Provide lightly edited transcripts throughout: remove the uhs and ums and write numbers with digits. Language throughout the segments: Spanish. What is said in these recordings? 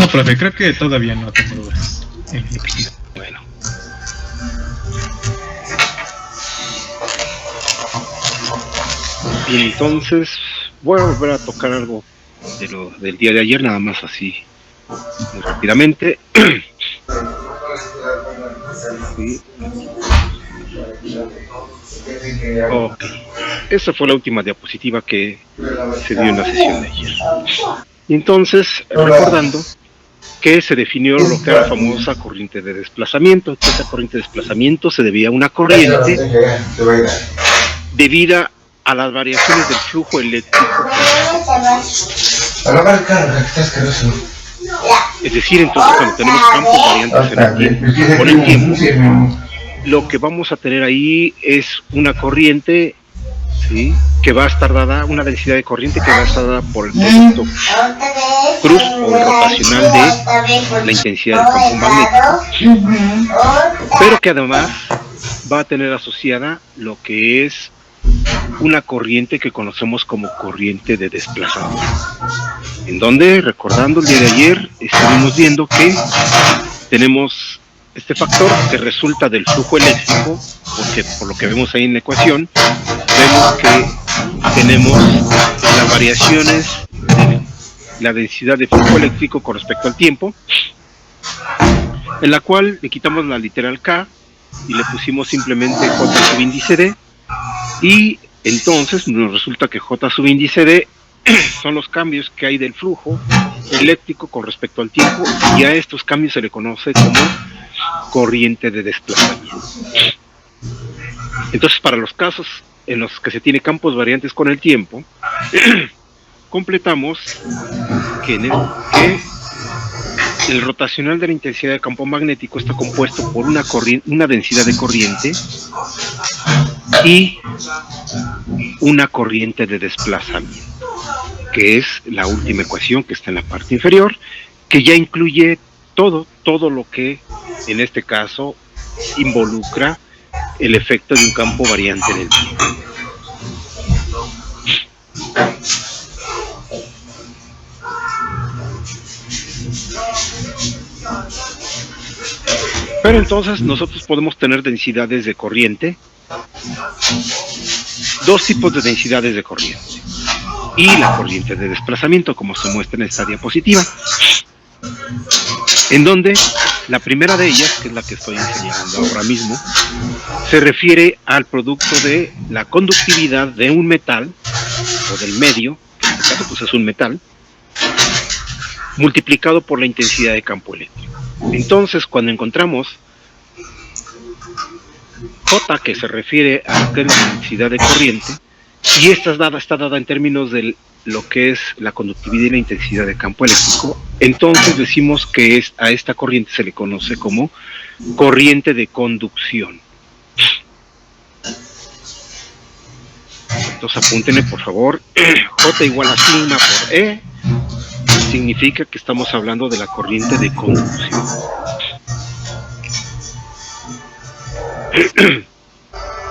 No, profe, creo que todavía no tengo dudas. Bueno. Y entonces voy a volver a tocar algo de lo del día de ayer, nada más así, muy rápidamente. Sí. Ok. Esa fue la última diapositiva que se dio en la sesión de ayer. Y entonces, recordando que se definió lo que era la famosa corriente de desplazamiento, que esa corriente de desplazamiento se debía a una corriente debida a las variaciones del flujo eléctrico. Es decir, entonces cuando tenemos campos variantes en el tiempo, con el tiempo, lo que vamos a tener ahí es una corriente, ¿sí?, que va a estar dada, una densidad de corriente que va a estar dada por el producto cruz o rotacional de la intensidad del campo magnético, pero que además va a tener asociada lo que es una corriente que conocemos como corriente de desplazamiento, en donde, recordando el día de ayer, estuvimos viendo que tenemos este factor que resulta del flujo eléctrico, porque por lo que vemos ahí en la ecuación, vemos que tenemos las variaciones de la densidad de flujo eléctrico con respecto al tiempo, en la cual le quitamos la literal K y le pusimos simplemente J sub índice D, y entonces nos resulta que J sub índice D son los cambios que hay del flujo eléctrico con respecto al tiempo, y a estos cambios se le conoce como corriente de desplazamiento. Entonces, para los casos en los que se tiene campos variantes con el tiempo, completamos que el rotacional de la intensidad del campo magnético está compuesto por una densidad de corriente y una corriente de desplazamiento, que es la última ecuación que está en la parte inferior, que ya incluye todo lo que en este caso involucra el efecto de un campo variante en el tiempo. Pero entonces nosotros podemos tener densidades de corriente, dos tipos de densidades de corriente, y la corriente de desplazamiento, como se muestra en esta diapositiva, en donde la primera de ellas, que es la que estoy enseñando ahora mismo, se refiere al producto de la conductividad de un metal, o del medio, que en este caso pues es un metal, multiplicado por la intensidad de campo eléctrico. Entonces, cuando encontramos J, que se refiere a lo que es la intensidad de corriente, y esta está dada en términos de lo que es la conductividad y la intensidad de campo eléctrico, entonces decimos que a esta corriente se le conoce como corriente de conducción. Entonces apúntenle por favor, J igual a sigma por E, significa que estamos hablando de la corriente de conducción.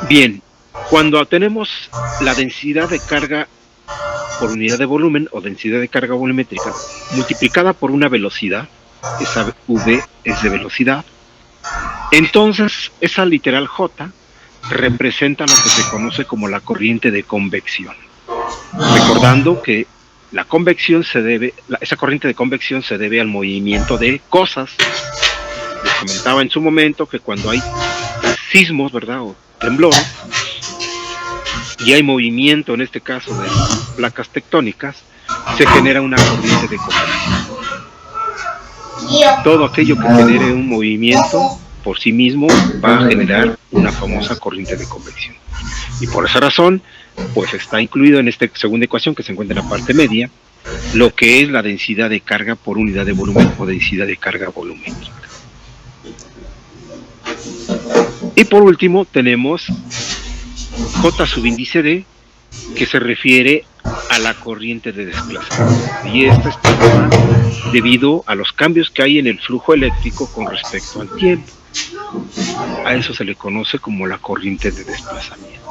Bien, cuando tenemos la densidad de carga por unidad de volumen o densidad de carga volumétrica multiplicada por una velocidad, esa V es de velocidad, entonces esa literal J representa lo que se conoce como la corriente de convección. Recordando que la convección esa corriente de convección se debe al movimiento de cosas. Les comentaba en su momento que cuando hay sismos, ¿verdad?, o temblores, y hay movimiento, en este caso de placas tectónicas, se genera una corriente de convección. Todo aquello que genere un movimiento por sí mismo va a generar una famosa corriente de convección. Y por esa razón, pues está incluido en esta segunda ecuación que se encuentra en la parte media, lo que es la densidad de carga por unidad de volumen o densidad de carga volumétrica. Y por último tenemos J sub índice D, que se refiere a la corriente de desplazamiento, y esta está dada debido a los cambios que hay en el flujo eléctrico con respecto al tiempo. A eso se le conoce como la corriente de desplazamiento.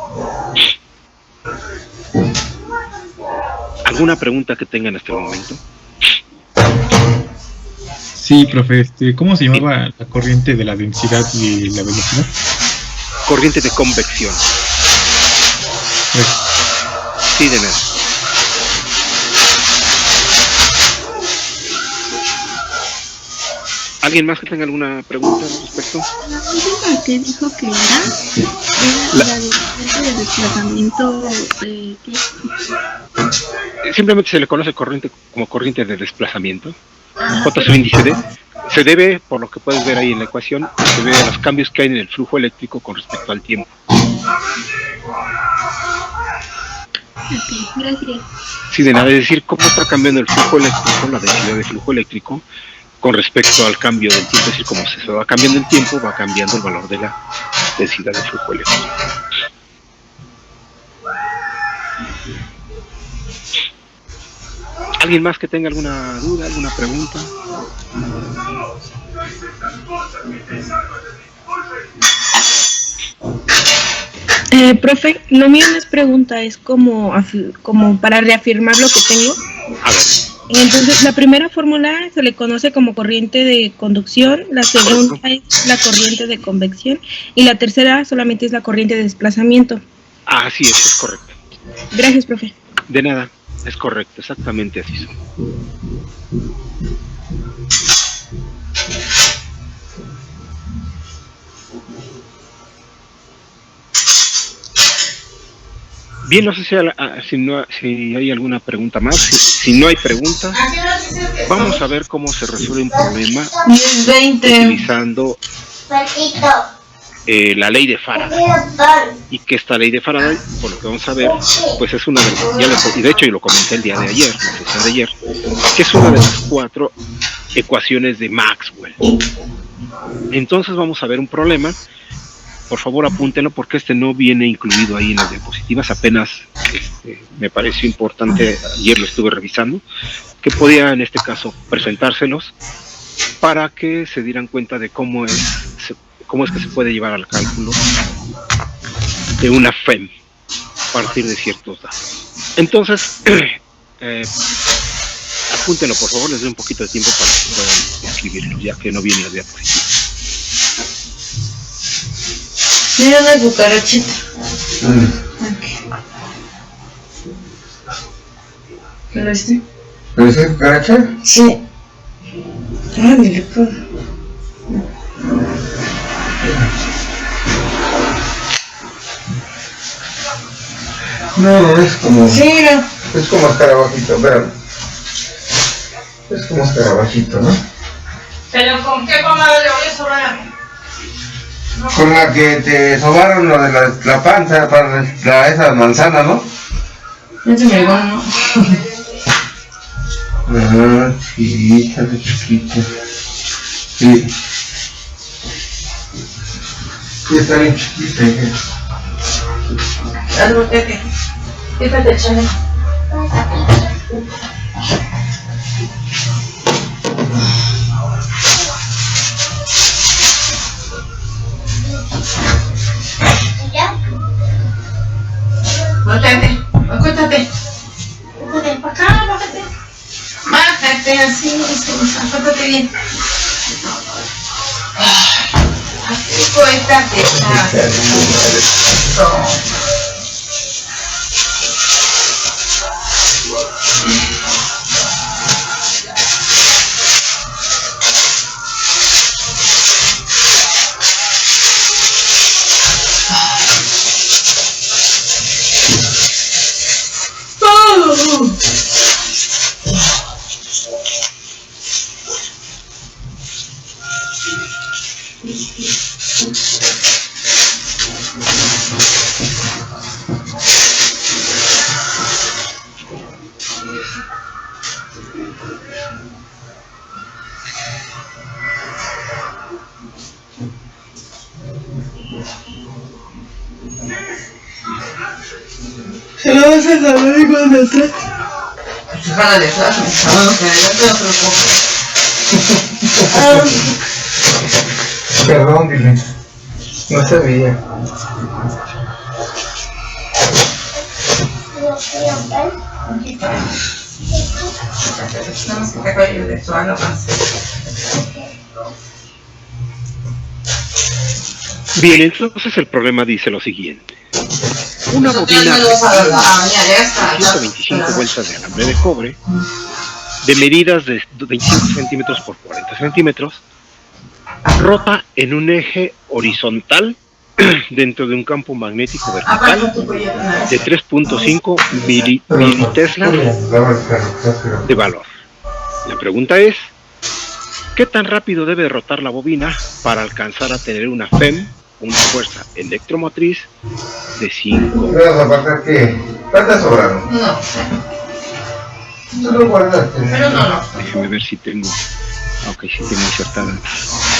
¿Alguna pregunta que tengan hasta el momento? Sí, profe, ¿cómo se llamaba la corriente de la densidad y la velocidad? Corriente de convección. Pues, Sí, de nada. ¿Alguien más que tenga alguna pregunta al respecto? ¿Qué dijo que era la de desplazamiento de qué? Simplemente se le conoce corriente como corriente de desplazamiento. J su índice D. Se debe, por lo que puedes ver ahí en la ecuación, se debe a los cambios que hay en el flujo eléctrico con respecto al tiempo. Ok, gracias. Sí, de nada, es decir, cómo está cambiando el flujo eléctrico, la densidad de flujo eléctrico, con respecto al cambio del tiempo, es decir, como se va cambiando el tiempo, va cambiando el valor de la densidad de flujo eléctrico. ¿Alguien más que tenga alguna duda, alguna pregunta? Profe, lo mío no es pregunta, es como para reafirmar lo que tengo. A ver. Entonces, la primera fórmula se le conoce como corriente de conducción, la segunda es la corriente de convección y la tercera solamente es la corriente de desplazamiento. Así es correcto. Gracias, profe. De nada, es correcto, exactamente así son. Bien, no sé si hay alguna pregunta más. Si no hay pregunta, vamos a ver cómo se resuelve un problema utilizando la ley de Faraday. Y que esta ley de Faraday, por lo que vamos a ver, pues es una de las, y de hecho yo lo comenté el día de ayer, la sesión de ayer, que es una de las 4 ecuaciones de Maxwell. Entonces vamos a ver un problema. Por favor apúntenlo porque no viene incluido ahí en las diapositivas, apenas me pareció importante, ayer lo estuve revisando, que podía en este caso presentárselos para que se dieran cuenta de cómo es que se puede llevar al cálculo de una FEM a partir de ciertos datos. Entonces, apúntenlo por favor, les doy un poquito de tiempo para que puedan escribirlo, ya que no viene la diapositiva. Mira una cucarachita. Aquí. ¿Lo viste? ¿Lo viste cucaracha? Sí. Ah, mi loco. No, es como... Sí, mira. Es como escarabajito, espérame. Es como escarabajito, ¿no? ¿Pero con qué pomada le voy a sobrar a mí? Con la que te sobaron lo de la panza para esa manzana, ¿no? Este me igual, ¿no? Ah, sí, sale chiquita. Sí. Sí, está bien chiquita. Algo que fíjate el chale. Bájate, acuéstate. Bájate, para acá, bájate. Bájate, así, acuéstate bien. Acuéstate, se lo vas a jalar igual de atrás. Se jala de atrás, que adelante no se lo coge. Perdón, dile. No sabía. Nada más que te acuerdes de tu algo más. Bien, entonces el problema dice lo siguiente. Una bobina de 125 vueltas de alambre de cobre, de medidas de 25 centímetros por 40 centímetros, rota en un eje horizontal dentro de un campo magnético vertical de 3.5 militeslas de valor. La pregunta es, ¿qué tan rápido debe rotar la bobina para alcanzar a tener una FEM, una fuerza electromotriz de 5? ¿Cuántas sobraron? No. Tú lo guardaste. Pero no. Déjeme ver si tengo... Ok, si tengo insertadas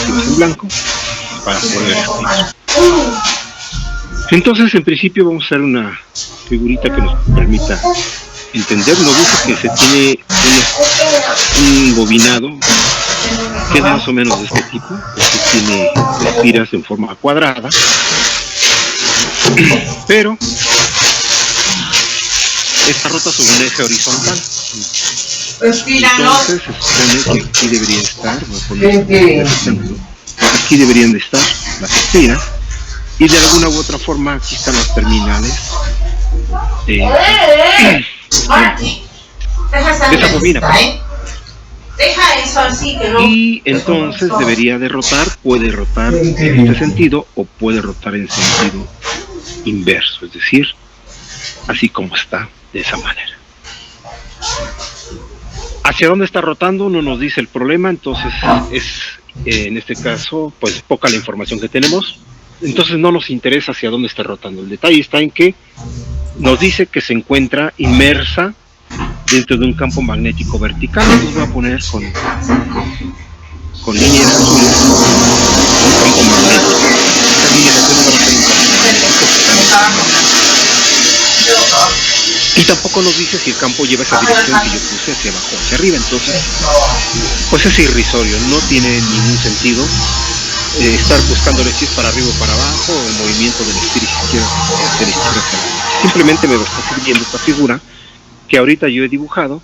en blanco para poder escribir. Entonces, en principio vamos a hacer una figurita que nos permita entender. Nos dice que se tiene un bobinado que es más o menos de este tipo, que tiene espiras en forma cuadrada, pero está rota sobre un eje horizontal. Entonces se supone que aquí debería estar, voy a poner este ejemplo, aquí deberían de estar las espiras, y de alguna u otra forma aquí están las terminales de esa bobina. Deja eso así que no. Y entonces debería de rotar, puede rotar en este sentido o puede rotar en sentido inverso, es decir, así como está, de esa manera. ¿Hacia dónde está rotando? No nos dice el problema, entonces es, en este caso, pues poca la información que tenemos. Entonces no nos interesa hacia dónde está rotando. El detalle está en que nos dice que se encuentra inmersa dentro de un campo magnético vertical. Entonces voy a poner con líneas azules un campo magnético. Esta línea de azul va a ser un campo magnético. Y tampoco nos dice si el campo lleva esa dirección que yo puse hacia abajo o hacia arriba. Entonces, pues es irrisorio, no tiene ningún sentido estar buscándole si es para arriba o para abajo, o el movimiento del espíritu izquierda hacia la izquierda. Simplemente me está sirviendo esta figura que ahorita yo he dibujado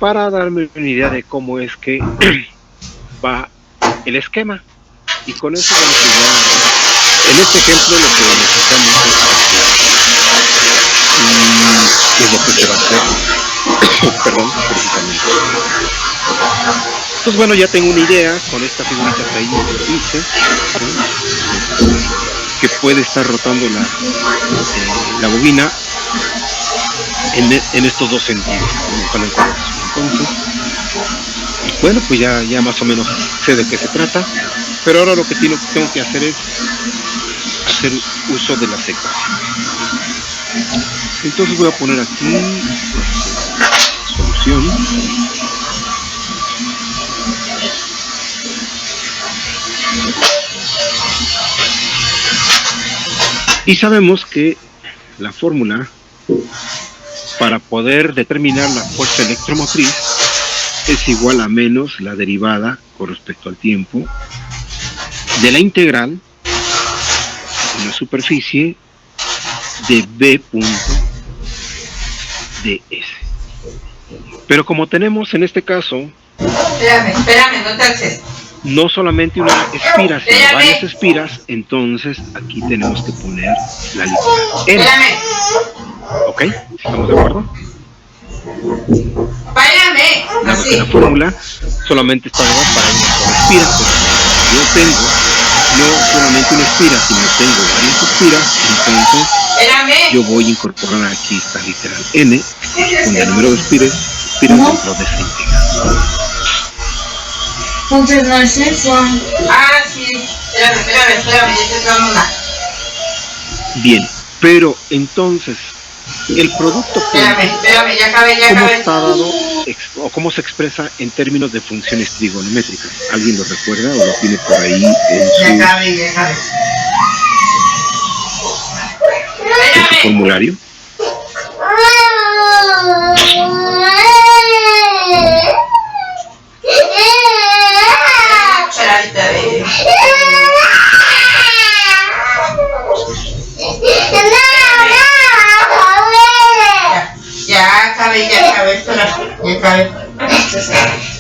para darme una idea de cómo es que va el esquema. Y con eso vamos a llegar. En este ejemplo lo que necesitamos es lo que se va a hacer. Perdón, precisamente. Pues bueno, ya tengo una idea con esta figurita que ahí hice, que puede estar rotando la bobina en estos dos sentidos. Entonces, bueno, pues ya más o menos sé de qué se trata, pero ahora lo que tengo que hacer es hacer uso de las ecuaciones. Entonces voy a poner aquí solución. Y sabemos que la fórmula para poder determinar la fuerza electromotriz es igual a menos la derivada con respecto al tiempo de la integral de la superficie de B punto ds. Pero como tenemos en este caso, espérame, no te alces. No solamente una espira, sino varias espiras, entonces aquí tenemos que poner la letra N. ¿Ok? ¿Estamos de acuerdo? Dado que la fórmula solamente está dada para una sola espira, pero yo tengo no solamente una espira, sino tengo varias espiras, entonces yo voy a incorporar aquí esta literal N con el número de espiras dentro de esa integral. Entonces no es eso. Ah, sí. Espérame, ya te traigo una. Bien, pero entonces, el producto Espérame, ya acabé. ¿cómo está dado o cómo se expresa en términos de funciones trigonométricas? ¿Alguien lo recuerda o lo tiene por ahí en su formulario? Ya acabé, espera, ya acabé.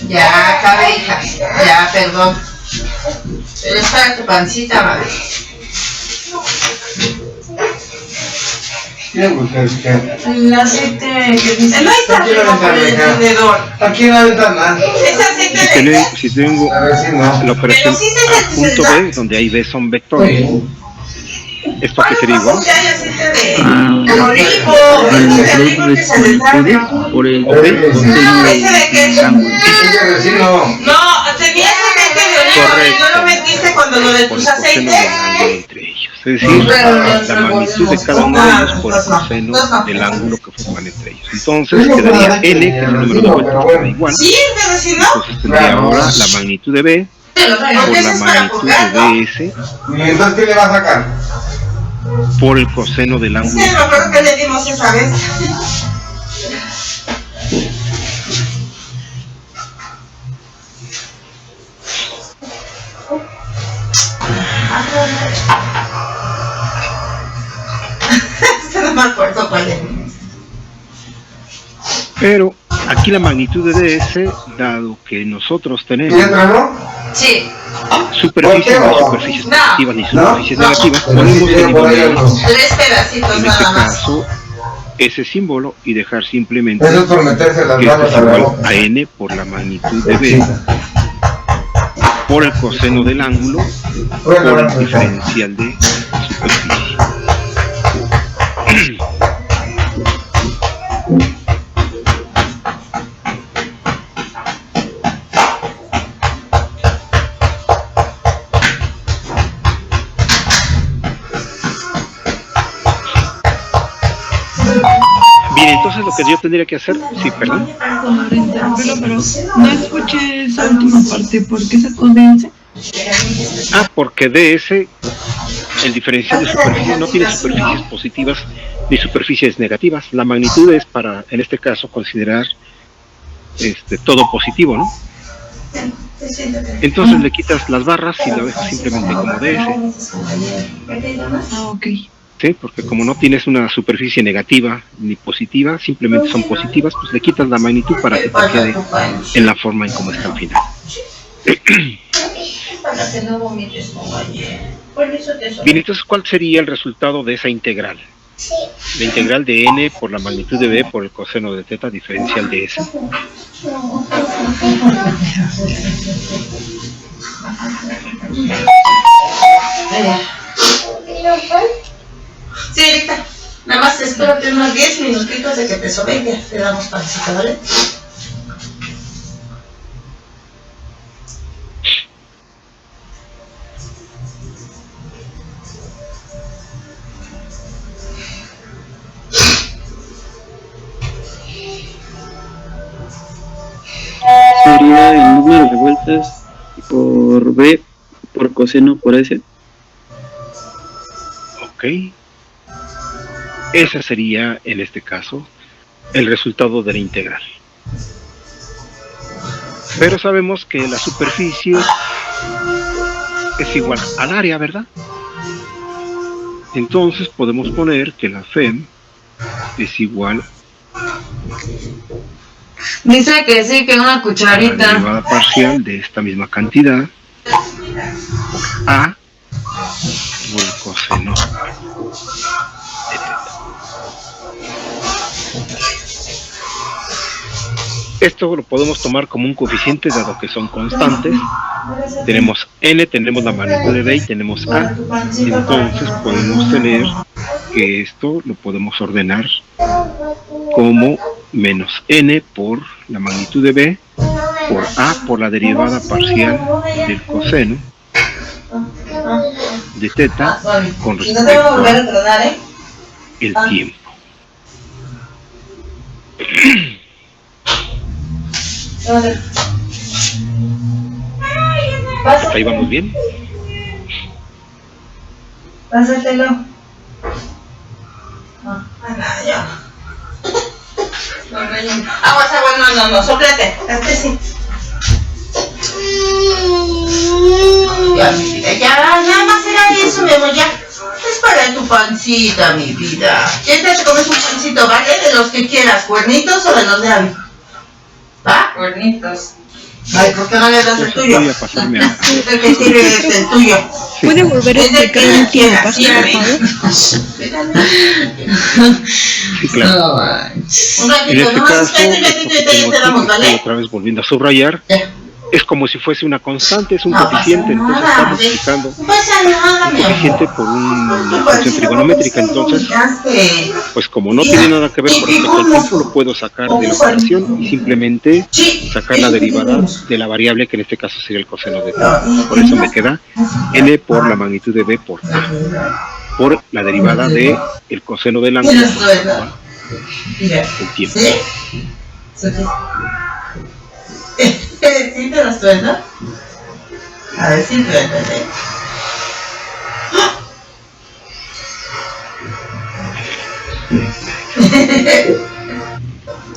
Ya, cabe, hija. Ya, perdón. Pero es para tu pancita, madre. El aceite que dice. No está con el encendedor. Aquí en la ventana. Es aceite de. Si tengo la operación A punto B, donde ahí B son vectores. ¿Esto qué sería igual? Por el No, tenía aceite de oliva, no lo metiste cuando lo de tus aceites. Es decir, la magnitud de cada uno de ellos por el coseno del ángulo que forman entre ellos. Entonces quedaría N, que es el número de vueltas, que da igual. Sí, pero si no. Entonces tendría ahora la magnitud de B por la magnitud de DS. ¿Y entonces qué le va a sacar? Por el coseno del ángulo. Sí, me acuerdo que le dimos esa vez. No me acuerdo cuál es. Pero aquí la magnitud de DS, dado que nosotros tenemos Sí. superficies, no superficies positivas ni superficies negativas, podemos eliminar 3 pedacitos en nada este más. caso ese símbolo y dejar simplemente Eso es por meterse las que esto manos es a la igual boca. a N por la magnitud de B por el coseno del ángulo por el diferencial de superficie. Bien, entonces lo que yo tendría que hacer, sí, perdón. Pero no escuché esa última parte, ¿por qué se condensa? Porque DS, el diferencial de superficie, no tiene superficies positivas ni superficies negativas. La magnitud es para, en este caso, considerar todo positivo, ¿no? Entonces le quitas las barras y lo dejas simplemente como DS. Ok. ¿Sí? Porque como no tienes una superficie negativa ni positiva, simplemente son positivas, pues le quitas la magnitud para que te quede en la forma en como está al final. Bien, entonces, ¿cuál sería el resultado de esa integral? La integral de N por la magnitud de B por el coseno de θ diferencial de S. Sí, ahorita. Nada más espérate unos 10 minutitos de que te sobe y ya te damos pancita, ¿vale? sería el número de vueltas por B por coseno por S. Ok. Ese sería, en este caso, el resultado de la integral. Pero sabemos que la superficie es igual al área, ¿verdad? Entonces podemos poner que la FEM es igual Dice que sí, que una a la cucharita. derivada parcial de esta misma cantidad A por el coseno de θ. Esto lo podemos tomar como un coeficiente dado que son constantes. Tenemos N, tenemos la magnitud de B y tenemos A. Entonces podemos tener que esto lo podemos ordenar como menos N por la magnitud de B por A por la derivada parcial del coseno de θ con respecto al tiempo. ¿Hasta ahí vamos bien? Pásatelo. Ya. Aguas, no, sóplate. Sí. Ya, mi vida, ya, nada más era eso, mi amor, ya. Es para tu pancita, mi vida. Ya te comes un pancito, ¿vale? De los que quieras, cuernitos o de los de avi. ¿Va? Cuernitos. Ay, ¿por qué no le das el tuyo? Voy a pasarme a... ¿De qué sirve este el tuyo? ¿Puede volver a Es del explicar que el último ella paso, quiera, por favor? Sí, claro. Un En ratito, este nomás caso, espérate un esto ratito que y te tengo damos, aquí, estoy ¿vale? otra vez volviendo a subrayar, Ya. es como si fuese una constante, es un No pasa coeficiente, entonces nada, estamos ¿ves? explicando No pasa nada, un mi amor. coeficiente por una función trigonométrica, entonces, pues como no tiene nada que ver con respecto al tiempo, lo puedo sacar de la operación y simplemente sacar la derivada de la variable que en este caso sería el coseno de t. Por eso me queda n por la magnitud de b por t, por la derivada de el coseno del ángulo por el tiempo. ¿Sí? ¿Sí te lo suena? A ver si suéltate.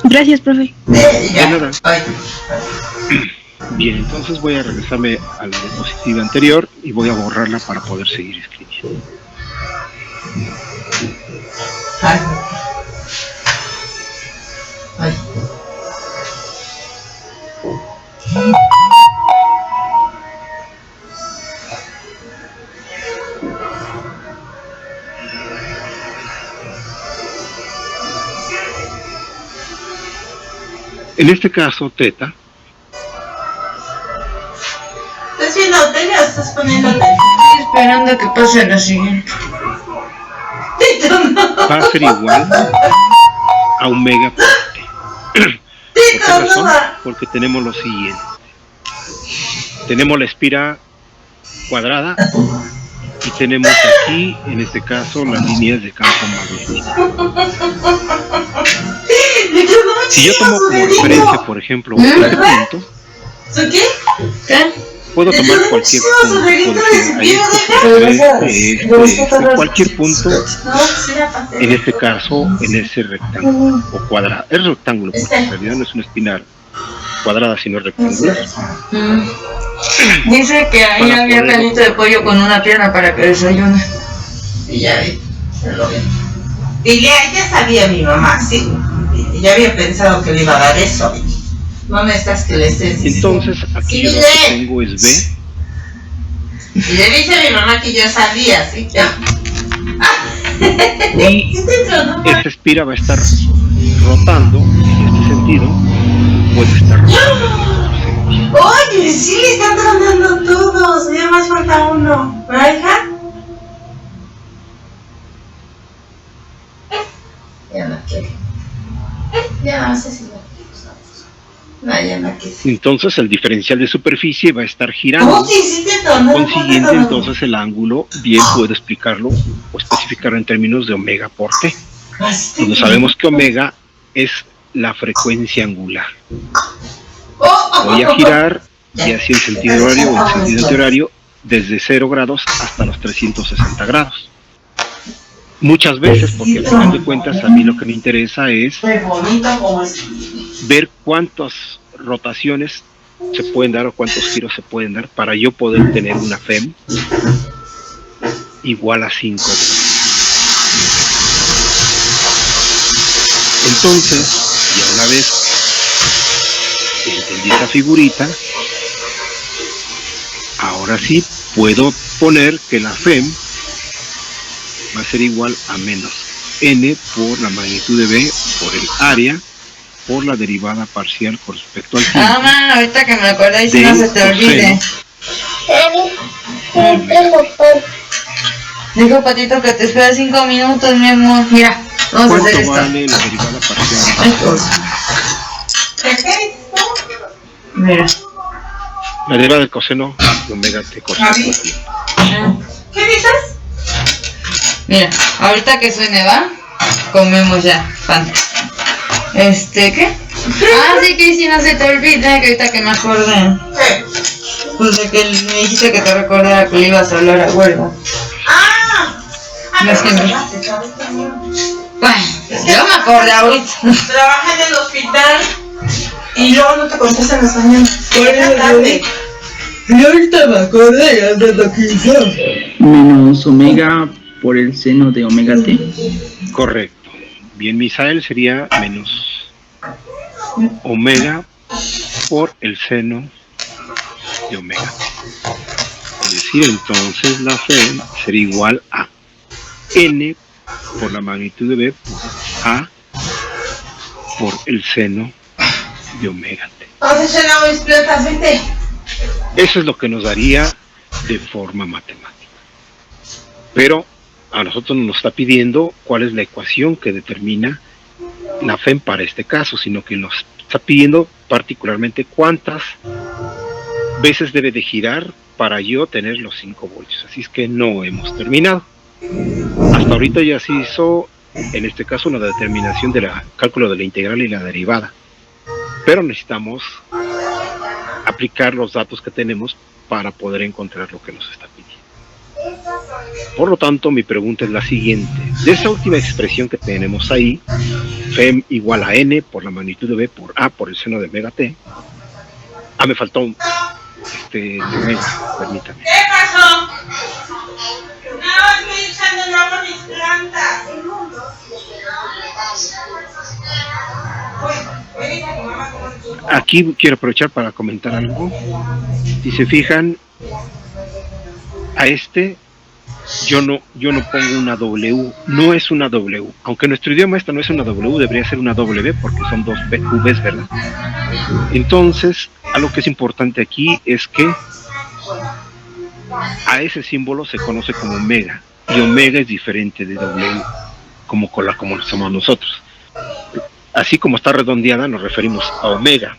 Gracias, profe. Ya. De nada. Ay. Bien, entonces voy a regresarme a la diapositiva anterior y voy a borrarla para poder seguir escribiendo. Ay. Ay. En este caso, teta ¿Estás viendo tele o estás poniendo tele? Estoy esperando a que pase la siguiente. Tito, no. va a ser igual a omega por t. ¿Por qué Tito, razón? no va. Porque tenemos lo siguiente. Tenemos la espira cuadrada y tenemos aquí, en este caso, las líneas de campo magnético. Si yo tomo como referencia, por ejemplo, este punto, ¿Su qué? ¿Qué? puedo tomar cualquier punto, puede ser cualquier punto, en este caso, en ese rectángulo o cuadrado. Es rectángulo, porque en realidad no es una espina cuadrada, sino rectangular. Dice que ahí Para había poder- calito de pollo con una pierna para que desayune. Y ya vi, se lo vi. Y ya sabía mi mamá, sí. Y ya había pensado que le iba a dar eso. No necesitas que le estés diciendo. Entonces, aquí Sí, yo lo mire. que tengo es B. Y le dice a mi mamá que yo sabía, ¿sí? Y ¿Sí te tronó? esta espira va a estar rotando en este sentido, puede estar rotando. Oye, sí le están tronando todos. Ya más falta uno. ¿Verdad, hija? Ya no quiere. Ya no sé si no quiere. No, ya no quiere. Entonces el diferencial de superficie va a estar girando. ¿Cómo que sí te tronó? Consiguiente, entonces el ángulo bien puedo explicarlo o especificarlo en términos de omega por t, donde sabemos que omega es la frecuencia angular. Voy a girar, ya sea en sentido horario o en sentido antihorario, desde 0 grados hasta los 360 grados. Muchas veces, porque al final de cuentas a mí lo que me interesa es Qué bonito como es. ver cuántas rotaciones se pueden dar o cuántos giros se pueden dar para yo poder tener una FEM igual a 5 grados. Entonces, ya una vez que entendí esa figurita, ahora sí puedo poner que la FEM va a ser igual a menos n por la magnitud de b por el área por la derivada parcial con respecto al tiempo. Ah, man, ahorita que me acordáis si De no se te olvide. Dijo Patito que te espera 5 minutos, mi amor. Mira, vamos a hacer ¿Cuánto esto. vale la derivada parcial? Mira. La derivada del coseno de omega t con respecto al tiempo. ¿Qué dices? Mira, ahorita que suene, ¿va? Comemos ya, pan. ¿Qué? Ah, sí, que si no se te olvida, que ahorita que me acordé. ¿Qué? Pues de que me dijiste que te recordara que le ibas a hablar a Huelva. ¡Ah! No es que me- Bueno, yo me acordé ahorita. Trabaja en el hospital y luego no te contestan las mañanas. Llega tarde. Y ahorita me acordé, ya de lo que hice. Menos omega por el seno de omega t. Correcto. Bien, Misael sería menos omega por el seno de omega. Es decir, entonces la Fe sería igual a N por la magnitud de B por A por el seno de omega T. Eso es lo que nos daría de forma matemática. Pero a nosotros nos está pidiendo cuál es la ecuación que determina la FEM para este caso, sino que nos está pidiendo particularmente cuántas veces debe de girar para yo tener los 5 voltios. Así es que no hemos terminado. Hasta ahorita ya se hizo, en este caso, una determinación del cálculo de la integral y la derivada. Pero necesitamos aplicar los datos que tenemos para poder encontrar lo que nos está pidiendo. Por lo tanto, mi pregunta es la siguiente. De esa última expresión que tenemos ahí, FEM igual a N por la magnitud de B por A por el seno de omega T. Me faltó un... permítame. ¿Qué pasó? No, estoy echando el agua a mis plantas. Aquí quiero aprovechar para comentar algo. Si se fijan, a yo no pongo una W, no es una W, aunque en nuestro idioma esta no es una W, debería ser una W porque son dos Vs, ¿verdad? Entonces, algo que es importante aquí es que a ese símbolo se conoce como omega, y omega es diferente de W, como lo somos nosotros. Así como está redondeada, nos referimos a omega,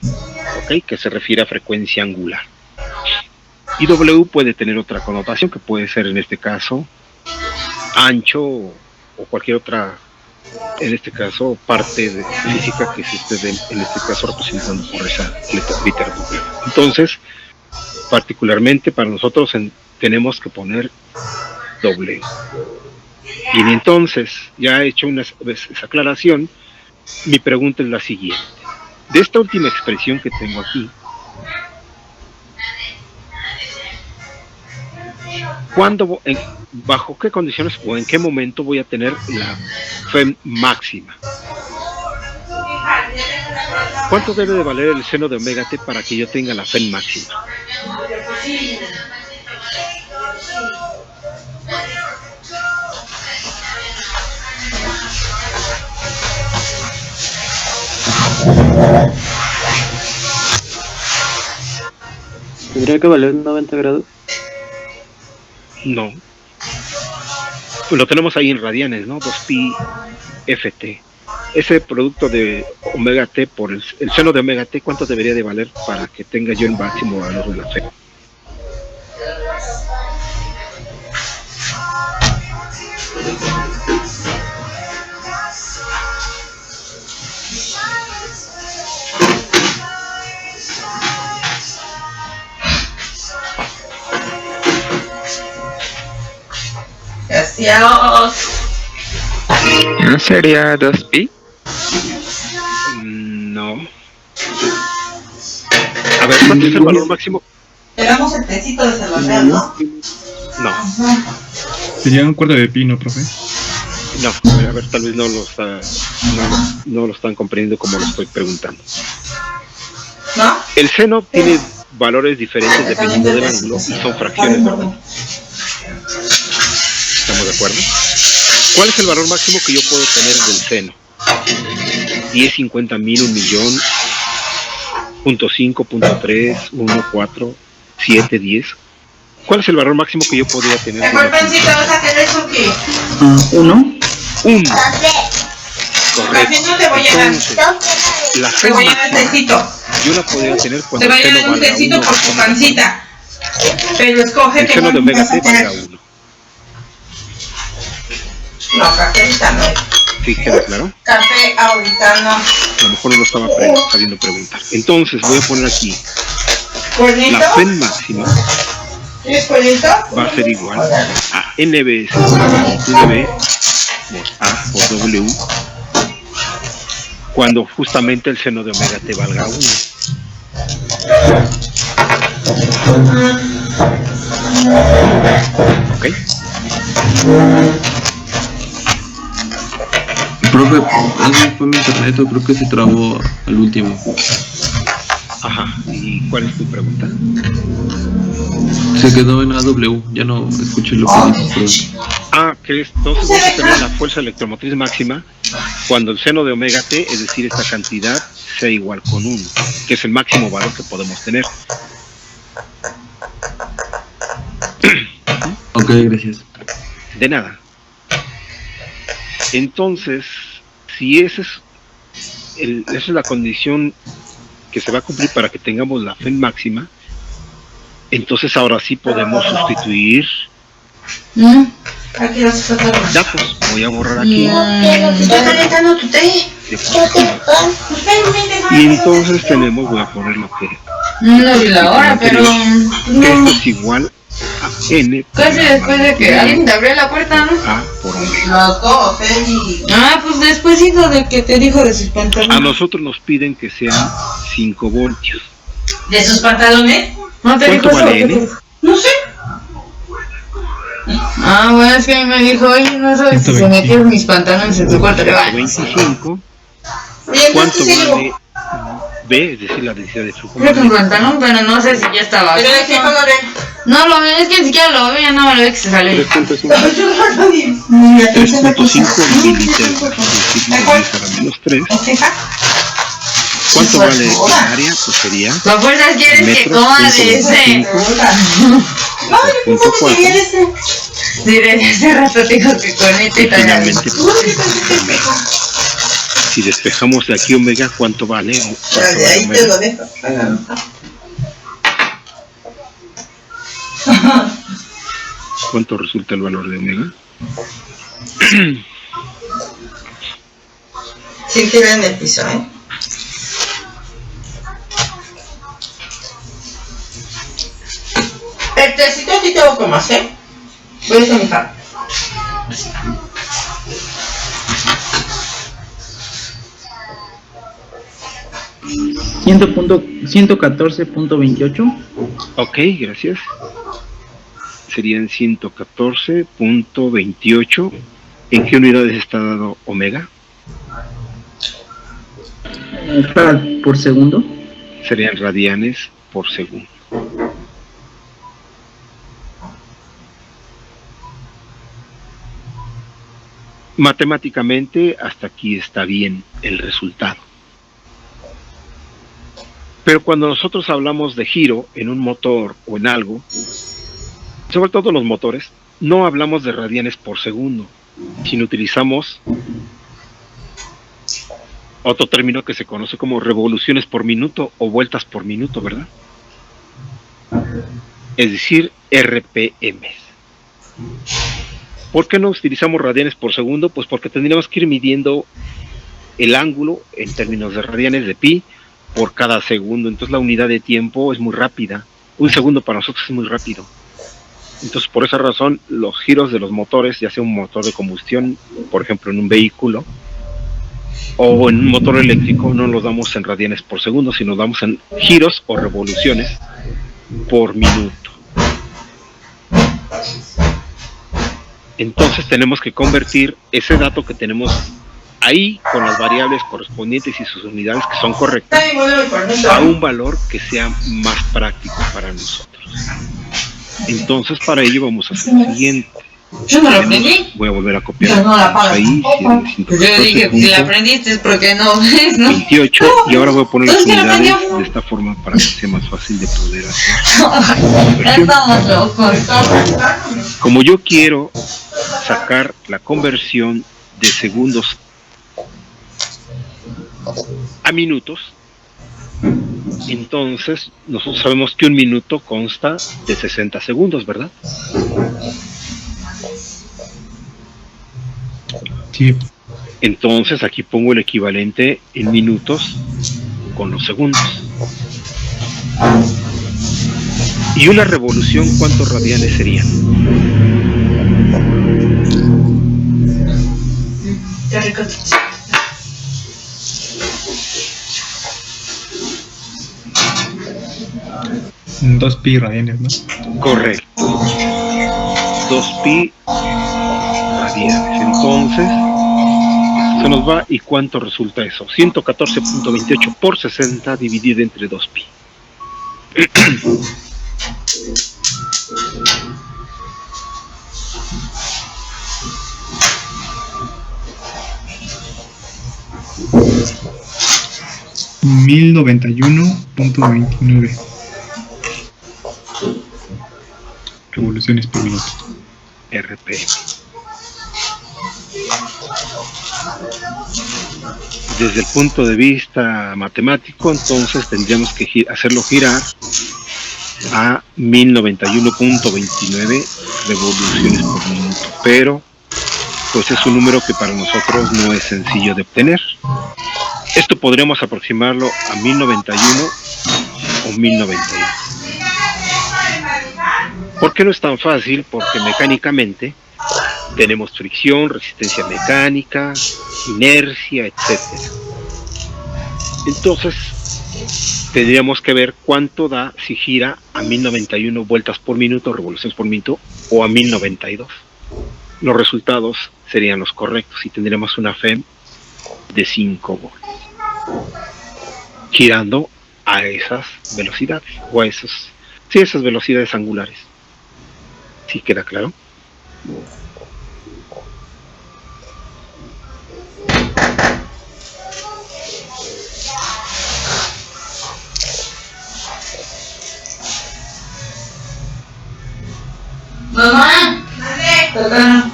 ¿ok? Que se refiere a frecuencia angular. Y W puede tener otra connotación, que puede ser en este caso ancho o cualquier otra, en este caso, parte de física que se esté en este caso representando por esa letra W. Entonces, particularmente para nosotros tenemos que poner W. Y entonces, ya he hecho esa aclaración, mi pregunta es la siguiente. De esta última expresión que tengo aquí, ¿bajo qué condiciones o en qué momento voy a tener la FEM máxima? ¿Cuánto debe de valer el seno de omega T para que yo tenga la FEM máxima? ¿Tendría que valer 90 grados? No. Pues lo tenemos ahí en radianes, ¿no? 2pi ft. Ese producto de omega T por el seno de omega T, ¿cuánto debería de valer para que tenga yo el máximo valor de la FEM? ¿No sería 2pi? No. A ver, ¿cuánto es el valor máximo? Le damos el tecito de celular, ¿no? No. Sería un cuarto de pi, ¿no, profe? No, a ver, tal vez no lo están comprendiendo como lo estoy preguntando. ¿No? El seno tiene valores diferentes dependiendo del ángulo y son fracciones, ¿verdad? ¿Estamos de acuerdo? ¿Cuál es el valor máximo que yo puedo tener del seno? 10, 50 mil, 1 millón, .5, .3, 1, 4, 7, 10. ¿Cuál es el valor máximo que yo podría tener? ¿Mejor pensito vas a querer eso que? 1. 1. Correcto. No te voy a dar. Entonces, la Te FEM voy a dar máxima tecito. yo la podría tener cuando Te voy a dar un tecito por tu pancita. Pero escoge el que seno no de omega vas a T valga querer. 1. No, café ahorita no. ¿Sí queda claro? Café ahorita no. A lo mejor no lo estaba sabiendo preguntar. Entonces voy a poner aquí ¿Cuernito? la FEM máxima ¿Tienes cuernito? va a ser igual a NBS por la magnitud de B por A por W cuando justamente el seno de omega T valga 1. ¿Ok? Profe, algo fue mi internet, o creo que se trabó al último. Ajá. ¿Y cuál es tu pregunta? Se quedó en AW, ya no escuché lo que dices. Que entonces vamos a tener la fuerza electromotriz máxima cuando el seno de omega t, es decir, esta cantidad, sea igual con 1, que es el máximo valor que podemos tener. Ok, gracias. De nada. Entonces, si esa es la condición que se va a cumplir para que tengamos la fe máxima, entonces ahora sí podemos sustituir datos. Voy a borrar aquí. Y entonces tenemos, voy a poner lo que no vi la hora, pero que esto es igual a n casi después de que alguien te abrió la puerta, ¿no? A por omega. Los dos, Feli. Pues despuésito de que te dijo de sus pantalones. A nosotros nos piden que sean 5 voltios. ¿De sus pantalones? ¿No te dijo ¿Cuánto vale eso? N? No sé. Bueno, es que a mí me dijo, oye, no sabes si se metieron mis pantalones en tu cuarto. Le va. 25. ¿Cuánto vale B, es decir, la densidad de flujo? Creo que un pantalón, pero no sé si ya estaba. ¿Pero de qué color es? No lo veo, es que ni siquiera lo veo, ya no lo veo que se sale. 3.5 mililitros menos 3. ¿Cuánto vale el área? Pues sería ¿Con fuerzas quieres que coma de ese? No, yo pensaba que quería ese. Sí, desde hace rato dijo que con este está ya. finalmente, si despejamos de aquí omega, ¿cuánto vale? De ahí te lo dejo. ¿Cuánto resulta el valor de omega? Sin tirar en el piso, El tecito a ti te lo comas, Voy a sonicar. $114.28. Ok, gracias. Serían 114.28. ¿En qué unidades está dado omega? Por segundo. Serían radianes por segundo. Matemáticamente, hasta aquí está bien el resultado. Pero cuando nosotros hablamos de giro en un motor o en algo, sobre todo los motores, no hablamos de radianes por segundo, sino utilizamos otro término que se conoce como revoluciones por minuto o vueltas por minuto, ¿verdad? Es decir, RPM. ¿Por qué no utilizamos radianes por segundo? Pues porque tendríamos que ir midiendo el ángulo en términos de radianes de pi por cada segundo. Entonces la unidad de tiempo es muy rápida. Un segundo para nosotros es muy rápido. Entonces por esa razón los giros de los motores, ya sea un motor de combustión, por ejemplo en un vehículo, o en un motor eléctrico, no los damos en radianes por segundo, sino damos en giros o revoluciones por minuto. Entonces tenemos que convertir ese dato que tenemos ahí con las variables correspondientes y sus unidades que son correctas a un valor que sea más práctico para nosotros. Entonces para ello vamos a hacer lo siguiente. Yo no lo aprendí. Voy a volver a copiar. Yo no la pago. Ahí, yo dije, si la aprendiste es porque no ves, ¿no? 28, y ahora voy a poner las unidades de esta forma para que sea más fácil de poder hacer. Estamos locos. Como yo quiero sacar la conversión de segundos a minutos, entonces nosotros sabemos que un minuto consta de 60 segundos, ¿verdad? Sí. Entonces aquí pongo el equivalente en minutos con los segundos. ¿Y una revolución cuántos radianes serían? Qué rico. 2pi radianes, ¿no? Correcto. 2pi radianes. Entonces, se nos va, ¿y cuánto resulta eso? 114.28 por 60 dividido entre 2pi. 1091.29 revoluciones por minuto. RPM. Desde el punto de vista matemático, entonces tendríamos que hacerlo girar a 1091.29 revoluciones por minuto, pero pues es un número que para nosotros no es sencillo de obtener. Esto podríamos aproximarlo a 1091 o 1092. ¿Por qué no es tan fácil? Porque mecánicamente tenemos fricción, resistencia mecánica, inercia, etc. Entonces tendríamos que ver cuánto da si gira a 1091 vueltas por minuto, revoluciones por minuto, o a 1092. Los resultados serían los correctos y tendríamos una FEM de 5 volts girando a esas velocidades o a esas velocidades angulares. ¿Sí queda claro? Mamá, toca.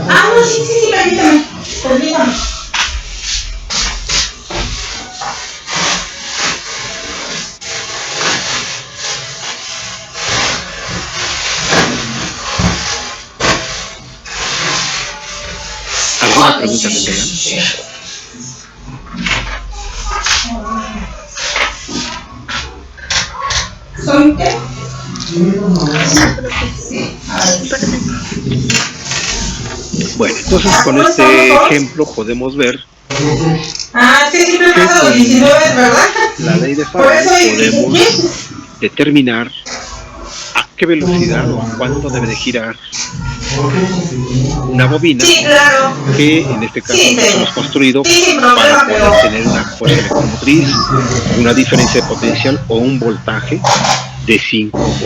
Ah, no, sí, permítame. ¿Alguna pregunta que tengan? ¿Son qué? Bueno, entonces con este ejemplo podemos ver Sí, me pasa los 19, ¿verdad? la ley de Faraday. Podemos determinar a qué velocidad o a cuánto debe de girar una bobina, claro, que en este caso hemos construido para poder tener una fuerza electromotriz, una diferencia de potencial o un voltaje de 5 volts.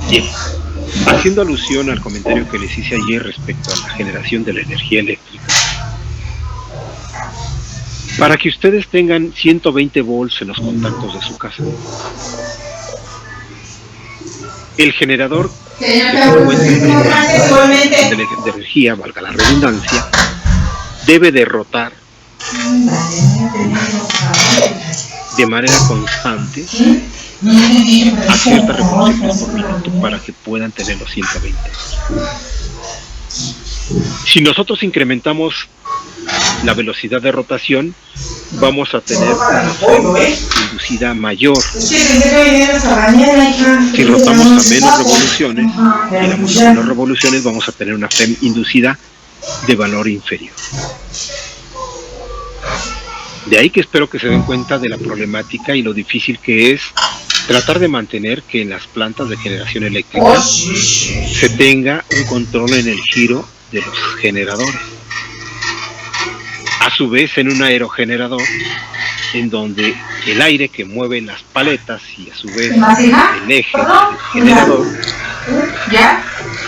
Bien, haciendo alusión al comentario que les hice ayer respecto a la generación de la energía eléctrica, para que ustedes tengan 120 volts en los contactos de su casa, el generador de energía, valga la redundancia, debe de rotar de manera constante a ciertas revoluciones por minuto para que puedan tener los 120. Si nosotros incrementamos la velocidad de rotación, vamos a tener una inducida mayor. Si rotamos a menos revoluciones, digamos a menos revoluciones, vamos a tener una FEM inducida de valor inferior. De ahí que espero que se den cuenta de la problemática y lo difícil que es tratar de mantener que en las plantas de generación eléctrica se tenga un control en el giro de los generadores. A su vez, en un aerogenerador, en donde el aire que mueve las paletas y a su vez el eje del generador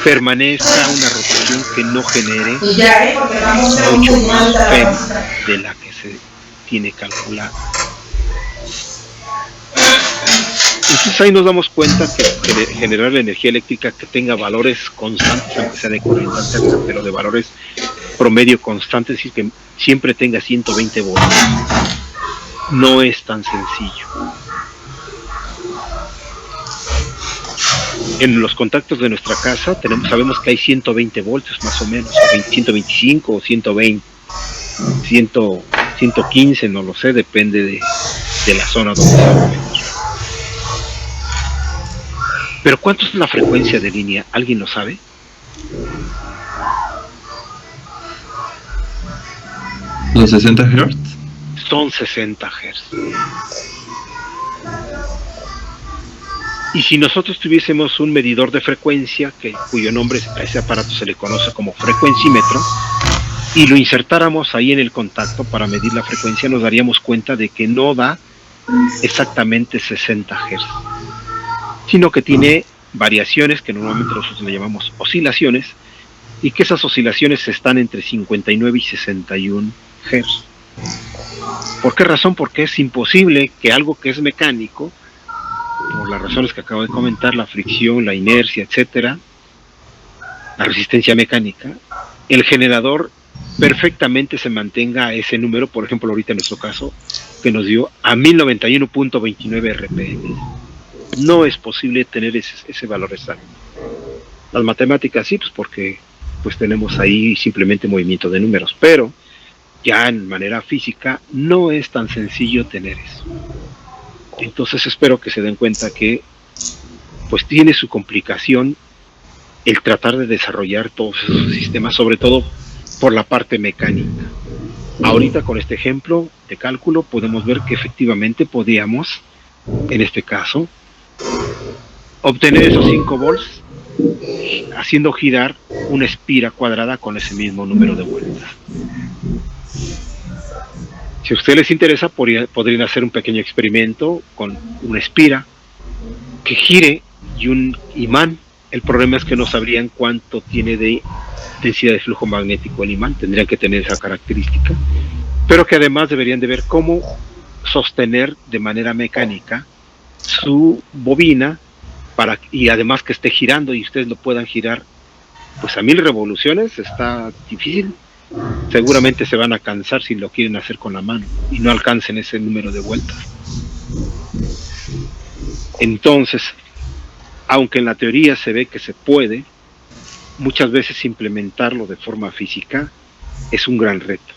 permanezca una rotación que no genere mucho más FEM de la que se tiene calculada. Entonces ahí nos damos cuenta que generar la energía eléctrica que tenga valores constantes, aunque sea de corriente alterna, pero de valores promedio constantes, es decir, que siempre tenga 120 volts, no es tan sencillo. En los contactos de nuestra casa sabemos que hay 120 voltios más o menos, 125 o 120, 115, no lo sé, depende de la zona donde se encuentra. Pero ¿cuánto es la frecuencia de línea? ¿Alguien lo sabe? ¿Los 60 Hz? Son 60 Hz. Y si nosotros tuviésemos un medidor de frecuencia, cuyo nombre a ese aparato se le conoce como frecuencímetro, y lo insertáramos ahí en el contacto para medir la frecuencia, nos daríamos cuenta de que no da exactamente 60 Hz, sino que tiene variaciones que normalmente nosotros le llamamos oscilaciones, y que esas oscilaciones están entre 59 y 61 Hz. ¿Por qué razón? Porque es imposible que algo que es mecánico, por las razones que acabo de comentar, la fricción, la inercia, etcétera, la resistencia mecánica, el generador perfectamente se mantenga a ese número, por ejemplo ahorita en nuestro caso, que nos dio a 1091.29 RPM. No es posible tener ese valor exacto. Las matemáticas sí, pues porque pues tenemos ahí simplemente movimiento de números, pero ya en manera física no es tan sencillo tener eso. Entonces espero que se den cuenta que pues tiene su complicación el tratar de desarrollar todos esos sistemas, sobre todo por la parte mecánica. Ahorita con este ejemplo de cálculo podemos ver que efectivamente podíamos, en este caso, obtener esos 5 volts haciendo girar una espira cuadrada con ese mismo número de vueltas. Si a ustedes les interesa, podrían hacer un pequeño experimento con una espira que gire y un imán. El problema es que no sabrían cuánto tiene de densidad de flujo magnético el imán, tendrían que tener esa característica, pero que además deberían de ver cómo sostener de manera mecánica su bobina y además que esté girando y ustedes lo puedan girar pues a 1000 revoluciones. Está difícil, seguramente se van a cansar si lo quieren hacer con la mano y no alcancen ese número de vueltas. Entonces, aunque en la teoría se ve que se puede, muchas veces implementarlo de forma física es un gran reto.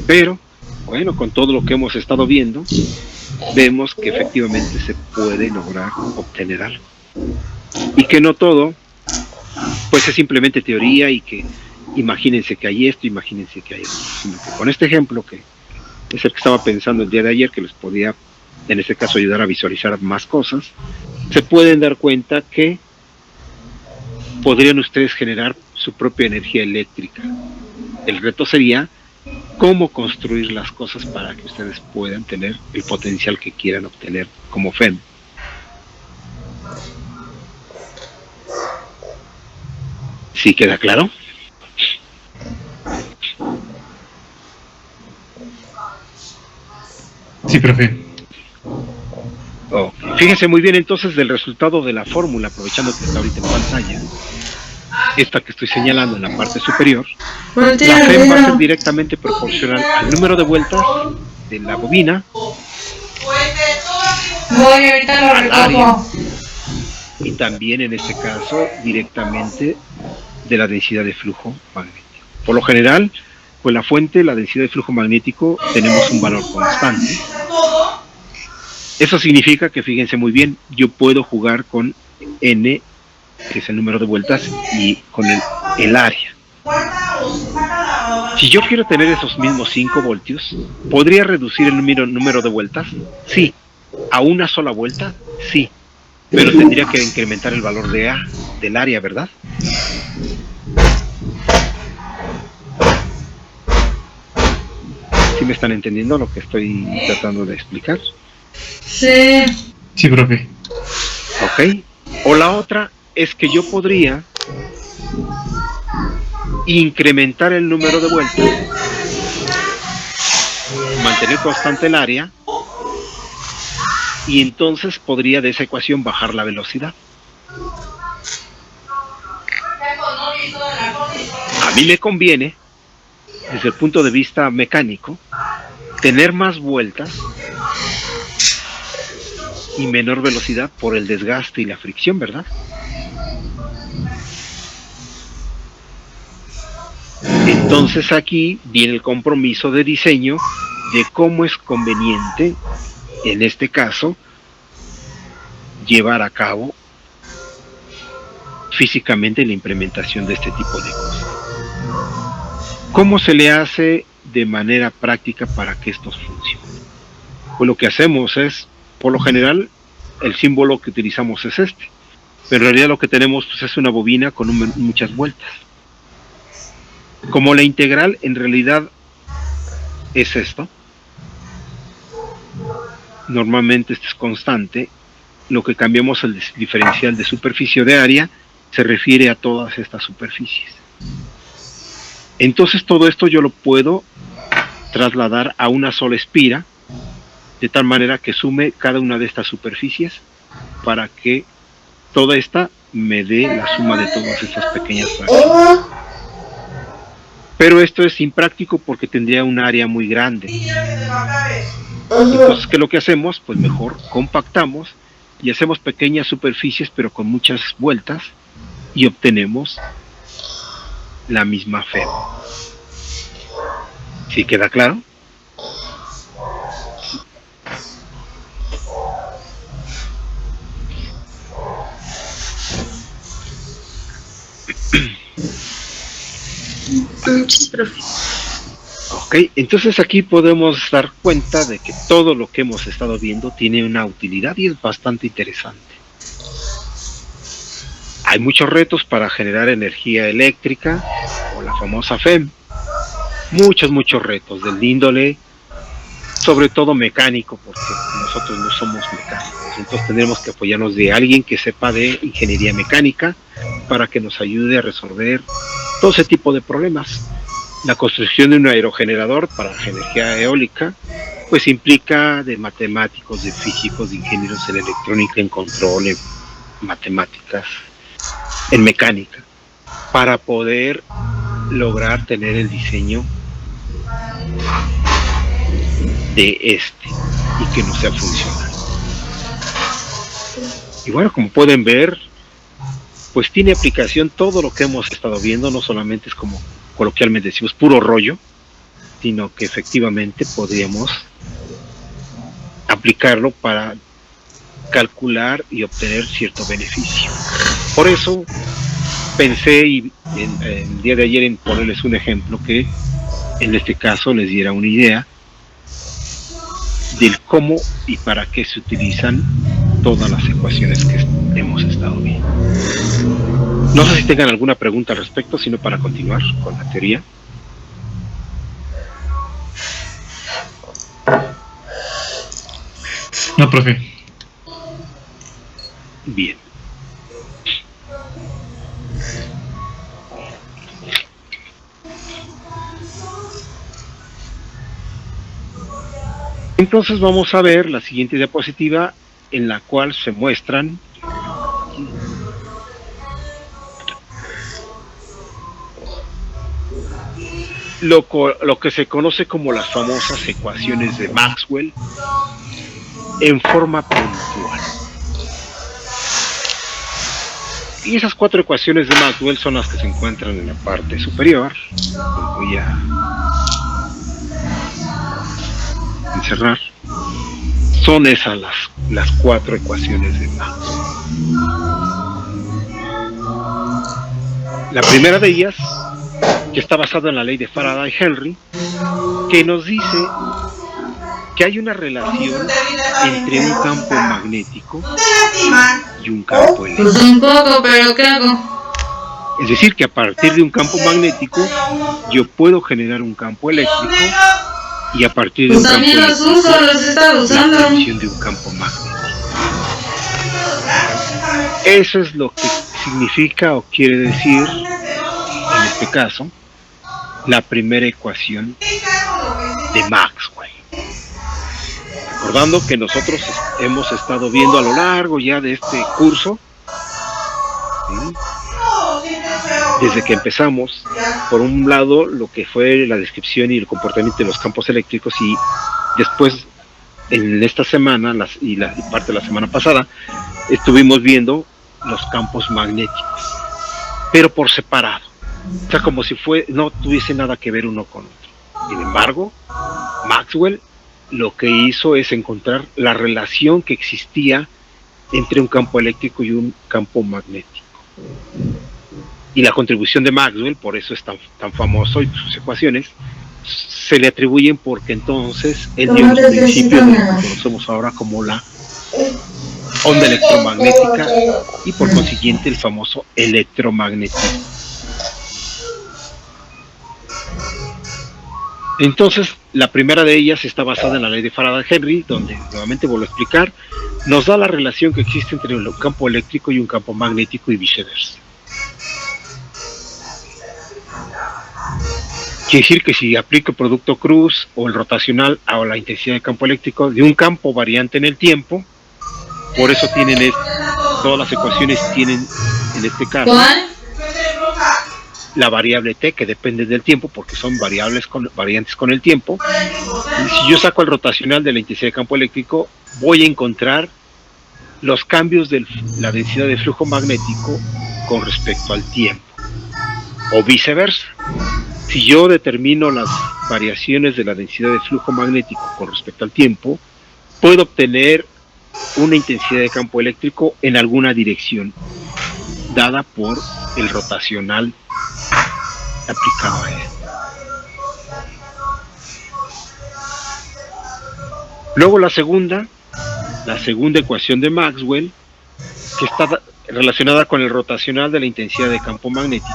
Pero, bueno, con todo lo que hemos estado viendo, vemos que efectivamente se puede lograr obtener algo. Y que no todo, pues es simplemente teoría y que imagínense que hay esto, imagínense que hay esto. Sino que con este ejemplo, que es el que estaba pensando el día de ayer, que les podía, en este caso, ayudar a visualizar más cosas, se pueden dar cuenta que podrían ustedes generar su propia energía eléctrica. El reto sería cómo construir las cosas para que ustedes puedan tener el potencial que quieran obtener como FEM. ¿Sí queda claro? Sí, profe. Oh, fíjense muy bien entonces del resultado de la fórmula, aprovechando que está ahorita en pantalla, esta que estoy señalando en la parte superior. La FEM va a ser directamente proporcional al número de vueltas de la bobina, al área, y también en este caso directamente de la densidad de flujo magnético. Por lo general, pues la fuente, la densidad de flujo magnético, tenemos un valor constante. Eso significa que, fíjense muy bien, yo puedo jugar con N, que es el número de vueltas, y con el área. Si yo quiero tener esos mismos 5 voltios, ¿podría reducir el número de vueltas? Sí. ¿A una sola vuelta? Sí. Pero tendría que incrementar el valor de A, del área, ¿verdad? ¿Sí me están entendiendo lo que estoy tratando de explicar? Sí. Sí, profe. Ok. O la otra es que yo podría incrementar el número de vueltas, mantener constante el área, y entonces podría de esa ecuación bajar la velocidad. A mí me conviene, desde el punto de vista mecánico, tener más vueltas y menor velocidad por el desgaste y la fricción, ¿verdad? Entonces aquí viene el compromiso de diseño de cómo es conveniente, en este caso, llevar a cabo físicamente la implementación de este tipo de cosas. ¿Cómo se le hace de manera práctica para que esto funcione? Pues lo que hacemos es, por lo general, el símbolo que utilizamos es este, pero en realidad lo que tenemos pues, es una bobina con muchas vueltas. Como la integral en realidad es esto, normalmente este es constante, lo que cambiamos el diferencial de superficie o de área se refiere a todas estas superficies. Entonces todo esto yo lo puedo trasladar a una sola espira, de tal manera que sume cada una de estas superficies para que toda esta me dé la suma de todas estas pequeñas fracciones. Pero esto es impráctico porque tendría un área muy grande. Entonces, ¿qué es lo que hacemos? Pues mejor compactamos y hacemos pequeñas superficies pero con muchas vueltas y obtenemos la misma FEM. ¿Sí queda claro? Ok, entonces aquí podemos dar cuenta de que todo lo que hemos estado viendo tiene una utilidad y es bastante interesante. Hay muchos retos para generar energía eléctrica, o la famosa FEM. Muchos retos del índole, sobre todo mecánico, porque nosotros no somos mecánicos. Entonces tendremos que apoyarnos de alguien que sepa de ingeniería mecánica para que nos ayude a resolver todo ese tipo de problemas. La construcción de un aerogenerador para energía eólica pues implica de matemáticos, de físicos, de ingenieros en electrónica, en control, en matemáticas, en mecánica, para poder lograr tener el diseño de este y que no sea funcional. Y bueno, como pueden ver, pues tiene aplicación todo lo que hemos estado viendo, no solamente es como coloquialmente decimos puro rollo, sino que efectivamente podríamos aplicarlo para calcular y obtener cierto beneficio. Por eso pensé el día de ayer en ponerles un ejemplo que en este caso les diera una idea del cómo y para qué se utilizan todas las ecuaciones que hemos estado viendo. No sé si tengan alguna pregunta al respecto, sino para continuar con la teoría. No, profe. Bien. Entonces vamos a ver la siguiente diapositiva en la cual se muestran lo que se conoce como las famosas ecuaciones de Maxwell en forma puntual. Y esas 4 ecuaciones de Maxwell son las que se encuentran en la parte superior. Voy a encerrar. Son esas las 4 ecuaciones de Maxwell. La primera de ellas, que está basada en la ley de Faraday-Henry, que nos dice que hay una relación entre un campo magnético y un campo eléctrico. Pues un poco, pero ¿qué hago? Es decir, que a partir de un campo magnético yo puedo generar un campo eléctrico y a partir de un campo eléctrico los uso, los está usando. la producción de un campo magnético. Eso es lo que significa o quiere decir, en este caso, la primera ecuación de Maxwell. Recordando que nosotros hemos estado viendo a lo largo ya de este curso, ¿sí?, desde que empezamos, por un lado, lo que fue la descripción y el comportamiento de los campos eléctricos, y después, en esta semana, y parte de la semana pasada, estuvimos viendo los campos magnéticos, pero por separado. O sea, como si no tuviese nada que ver uno con otro. Sin embargo, Maxwell lo que hizo es encontrar la relación que existía entre un campo eléctrico y un campo magnético. Y la contribución de Maxwell, por eso es tan famoso, y sus ecuaciones se le atribuyen porque entonces él dio los principios de lo que conocemos ahora como la onda electromagnética y por consiguiente el famoso electromagnetismo. Entonces, la primera de ellas está basada en la ley de Faraday-Henry, donde, nuevamente vuelvo a explicar, nos da la relación que existe entre un campo eléctrico y un campo magnético y viceversa. Quiere decir que si aplico el producto Cruz o el rotacional a la intensidad de campo eléctrico de un campo variante en el tiempo, por eso tienen todas las ecuaciones tienen en este caso la variable t que depende del tiempo porque son variantes con el tiempo. Y si yo saco el rotacional de la intensidad de campo eléctrico, voy a encontrar los cambios de la densidad de flujo magnético con respecto al tiempo, o viceversa. Si yo determino las variaciones de la densidad de flujo magnético con respecto al tiempo, puedo obtener una intensidad de campo eléctrico en alguna dirección, dada por el rotacional aplicado a esto. Luego la segunda ecuación de Maxwell, que está relacionada con el rotacional de la intensidad de campo magnético,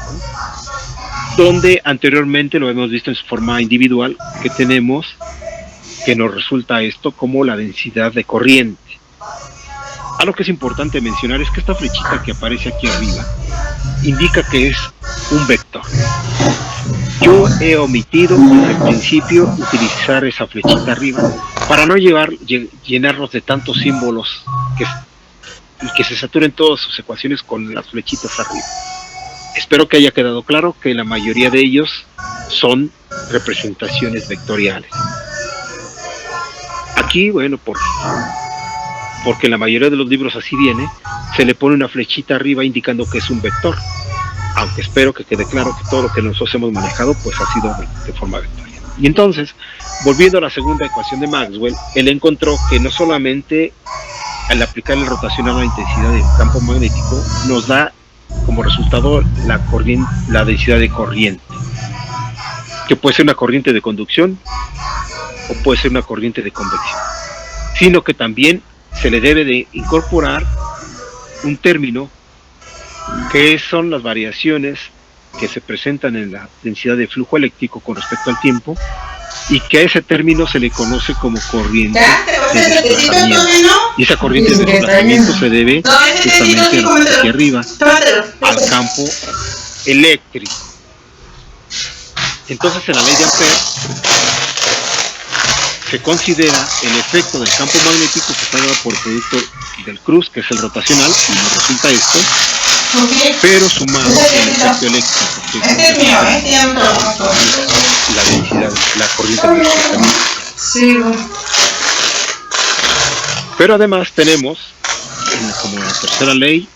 donde anteriormente lo hemos visto en su forma individual, que nos resulta esto como la densidad de corriente. Algo que es importante mencionar es que esta flechita que aparece aquí arriba indica que es un vector. Yo he omitido desde el principio utilizar esa flechita arriba para no llenarnos de tantos símbolos y que se saturen todas sus ecuaciones con las flechitas arriba. Espero que haya quedado claro que la mayoría de ellos son representaciones vectoriales. Aquí, bueno, porque en la mayoría de los libros así viene, se le pone una flechita arriba indicando que es un vector, aunque espero que quede claro que todo lo que nosotros hemos manejado pues ha sido de forma vectorial. Y entonces, volviendo a la segunda ecuación de Maxwell, él encontró que no solamente al aplicar el rotacional a la intensidad del campo magnético nos da como resultado la densidad de corriente, que puede ser una corriente de conducción o puede ser una corriente de convección, sino que también se le debe de incorporar un término que son las variaciones que se presentan en la densidad de flujo eléctrico con respecto al tiempo, y que a ese término se le conoce como corriente de desplazamiento. Y esa corriente de desplazamiento se debe justamente aquí arriba al campo eléctrico. Entonces, en la ley de Ampère se considera el efecto del campo magnético que está dado por el producto del Cruz, que es el rotacional, y nos resulta esto, pero sumado al efecto eléctrico, que es la densidad, la corriente de desplazamiento. Sí. Pero además tenemos como la tercera ley,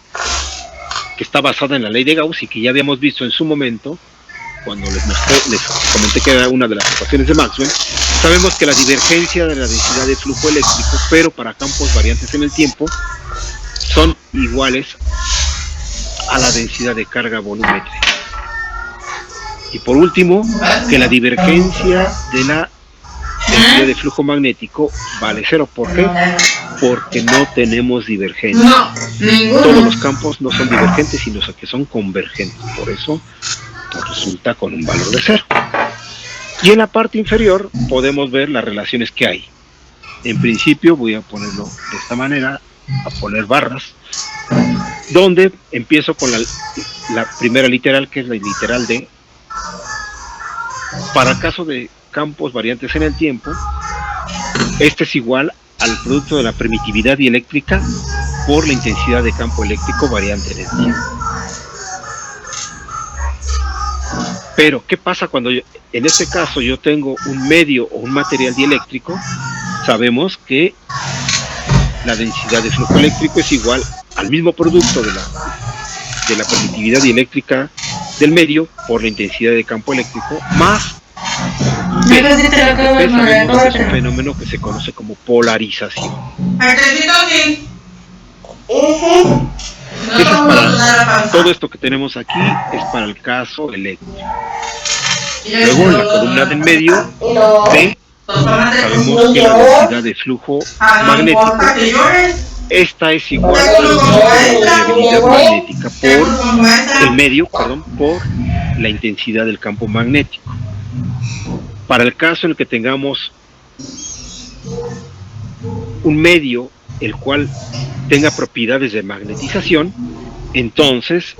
que está basada en la ley de Gauss y que ya habíamos visto en su momento cuando les comenté que era una de las ecuaciones de Maxwell. Sabemos que la divergencia de la densidad de flujo eléctrico, pero para campos variantes en el tiempo, son iguales a la densidad de carga volumétrica. Y por último, que la divergencia de la densidad de flujo magnético vale cero. ¿Por qué? Porque no tenemos divergencia. No, ninguno. Todos los campos no son divergentes, sino que son convergentes. Por eso pues, resulta con un valor de cero. Y en la parte inferior podemos ver las relaciones que hay. En principio voy a ponerlo de esta manera, a poner barras, donde empiezo con la primera literal, que es la literal de: para caso de campos variantes en el tiempo, este es igual al producto de la permitividad dieléctrica por la intensidad de campo eléctrico variante en el tiempo. Pero, ¿qué pasa cuando en este caso yo tengo un medio o un material dieléctrico? Sabemos que la densidad de flujo eléctrico es igual al mismo producto de la permitividad dieléctrica del medio por la intensidad de campo eléctrico más B. Sabemos que es un fenómeno que se conoce como polarización. Eso es para todo esto que tenemos aquí, es para el caso eléctrico. Luego en la columna del medio B, sabemos que la densidad de flujo magnético, esta es igual a la variabilidad magnética por el medio, por la intensidad del campo magnético. Para el caso en el que tengamos un medio el cual tenga propiedades de magnetización, entonces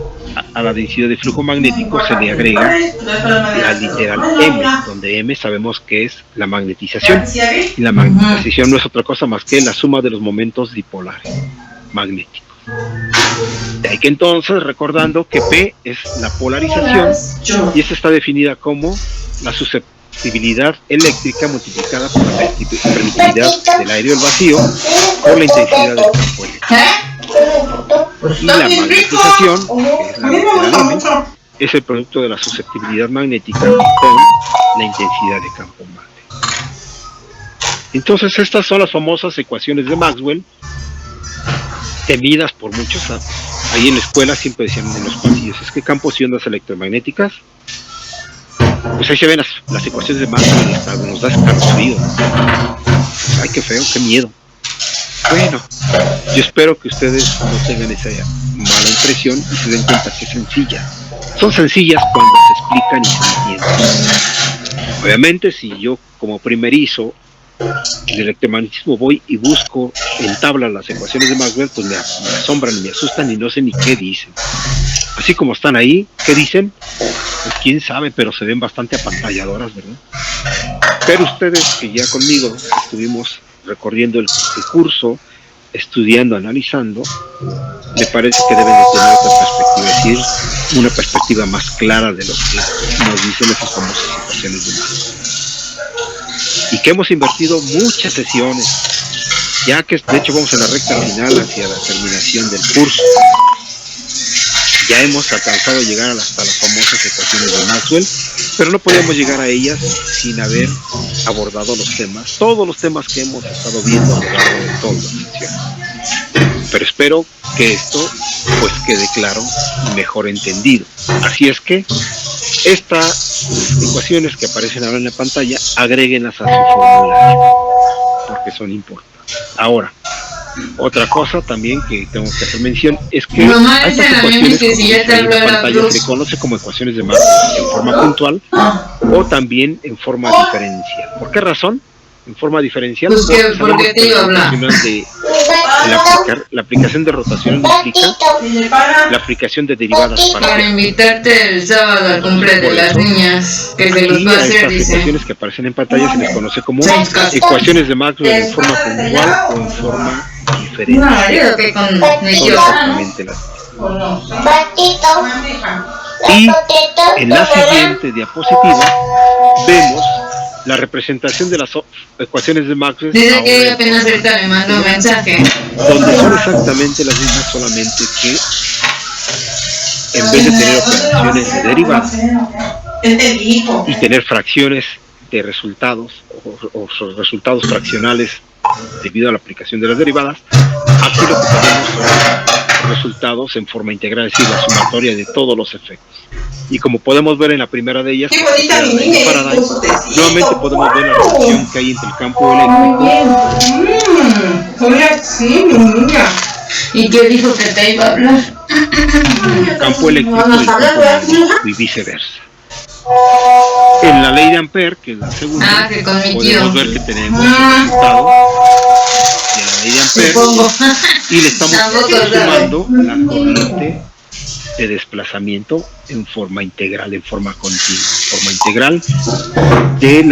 a la densidad de flujo magnético se le agrega la literal M, donde M sabemos que es la magnetización, y la magnetización no es otra cosa más que la suma de los momentos dipolares magnéticos. De ahí que entonces, recordando que P es la polarización, y esta está definida como la susceptibilidad eléctrica multiplicada por la permitividad del aire o el vacío por la intensidad del campo eléctrico. Y la magnetización, que es la literal M, es el producto de la susceptibilidad magnética con la intensidad de campo magnético. Entonces estas son las famosas ecuaciones de Maxwell, temidas por muchos. Ahí en la escuela siempre decían en los pasillos, es que campos y ondas electromagnéticas, pues ahí se ven las ecuaciones de Maxwell y hasta nos da escalofrío. Ay, qué feo, qué miedo. Bueno, yo espero que ustedes no tengan esa mala impresión y se den cuenta que es sencilla. Son sencillas cuando se explican y se entienden. Obviamente, si yo como primerizo en el electromagnetismo voy y busco en tabla las ecuaciones de Maxwell, pues me asombran y me asustan y no sé ni qué dicen. Así como están ahí, ¿qué dicen? Pues quién sabe, pero se ven bastante apantalladoras, ¿verdad? Pero ustedes que ya conmigo estuvimos recorriendo el curso, estudiando, analizando, me parece que deben de tener otra perspectiva, es decir, una perspectiva más clara de lo que nos dicen esas famosas ecuaciones de Maxwell. Y que hemos invertido muchas sesiones, ya que de hecho vamos en la recta final hacia la terminación del curso. Ya hemos alcanzado a llegar hasta las famosas ecuaciones de Maxwell, pero no podíamos llegar a ellas sin haber abordado los temas, todos los temas que hemos estado viendo a lo largo de toda la sesión. Pero espero que esto pues quede claro y mejor entendido. Así es que estas ecuaciones que aparecen ahora en la pantalla, agréguenlas a su formulario, porque son importantes. Ahora, otra cosa también que tengo que hacer mención es que a estas ecuaciones que si ya en la pantalla se le conoce como ecuaciones de Maxwell en forma puntual o también en forma diferencial. ¿Por qué razón? En forma diferencial, porque te iba a hablar. La aplicación de rotación implica la aplicación de derivadas para invitarte el sábado al cumple de las niñas, que se los va a hacer, estas dice. ecuaciones que aparecen en pantalla se les conoce como ecuaciones de Maxwell en forma puntual o en forma diferente. Y en la siguiente diapositiva vemos la representación de las ecuaciones de Maxwell. Dice que apenas ahorita me mandó un mensaje. Donde son exactamente las mismas, solamente que en vez de tener operaciones de derivadas y tener fracciones de resultados o resultados fraccionales debido a la aplicación de las derivadas, aquí lo que tenemos son resultados en forma integral, es decir, la sumatoria de todos los efectos. Y como podemos ver en la primera de ellas, nuevamente podemos ver la relación que hay entre el campo eléctrico ¿Y qué dijo que te iba a hablar? el campo eléctrico y el campo magnético y viceversa. En la ley de Ampère, que es la segunda, podemos ver que tenemos el resultado de la ley de Ampère y le estamos sumando la corriente de desplazamiento en forma integral, en forma continua, en forma integral de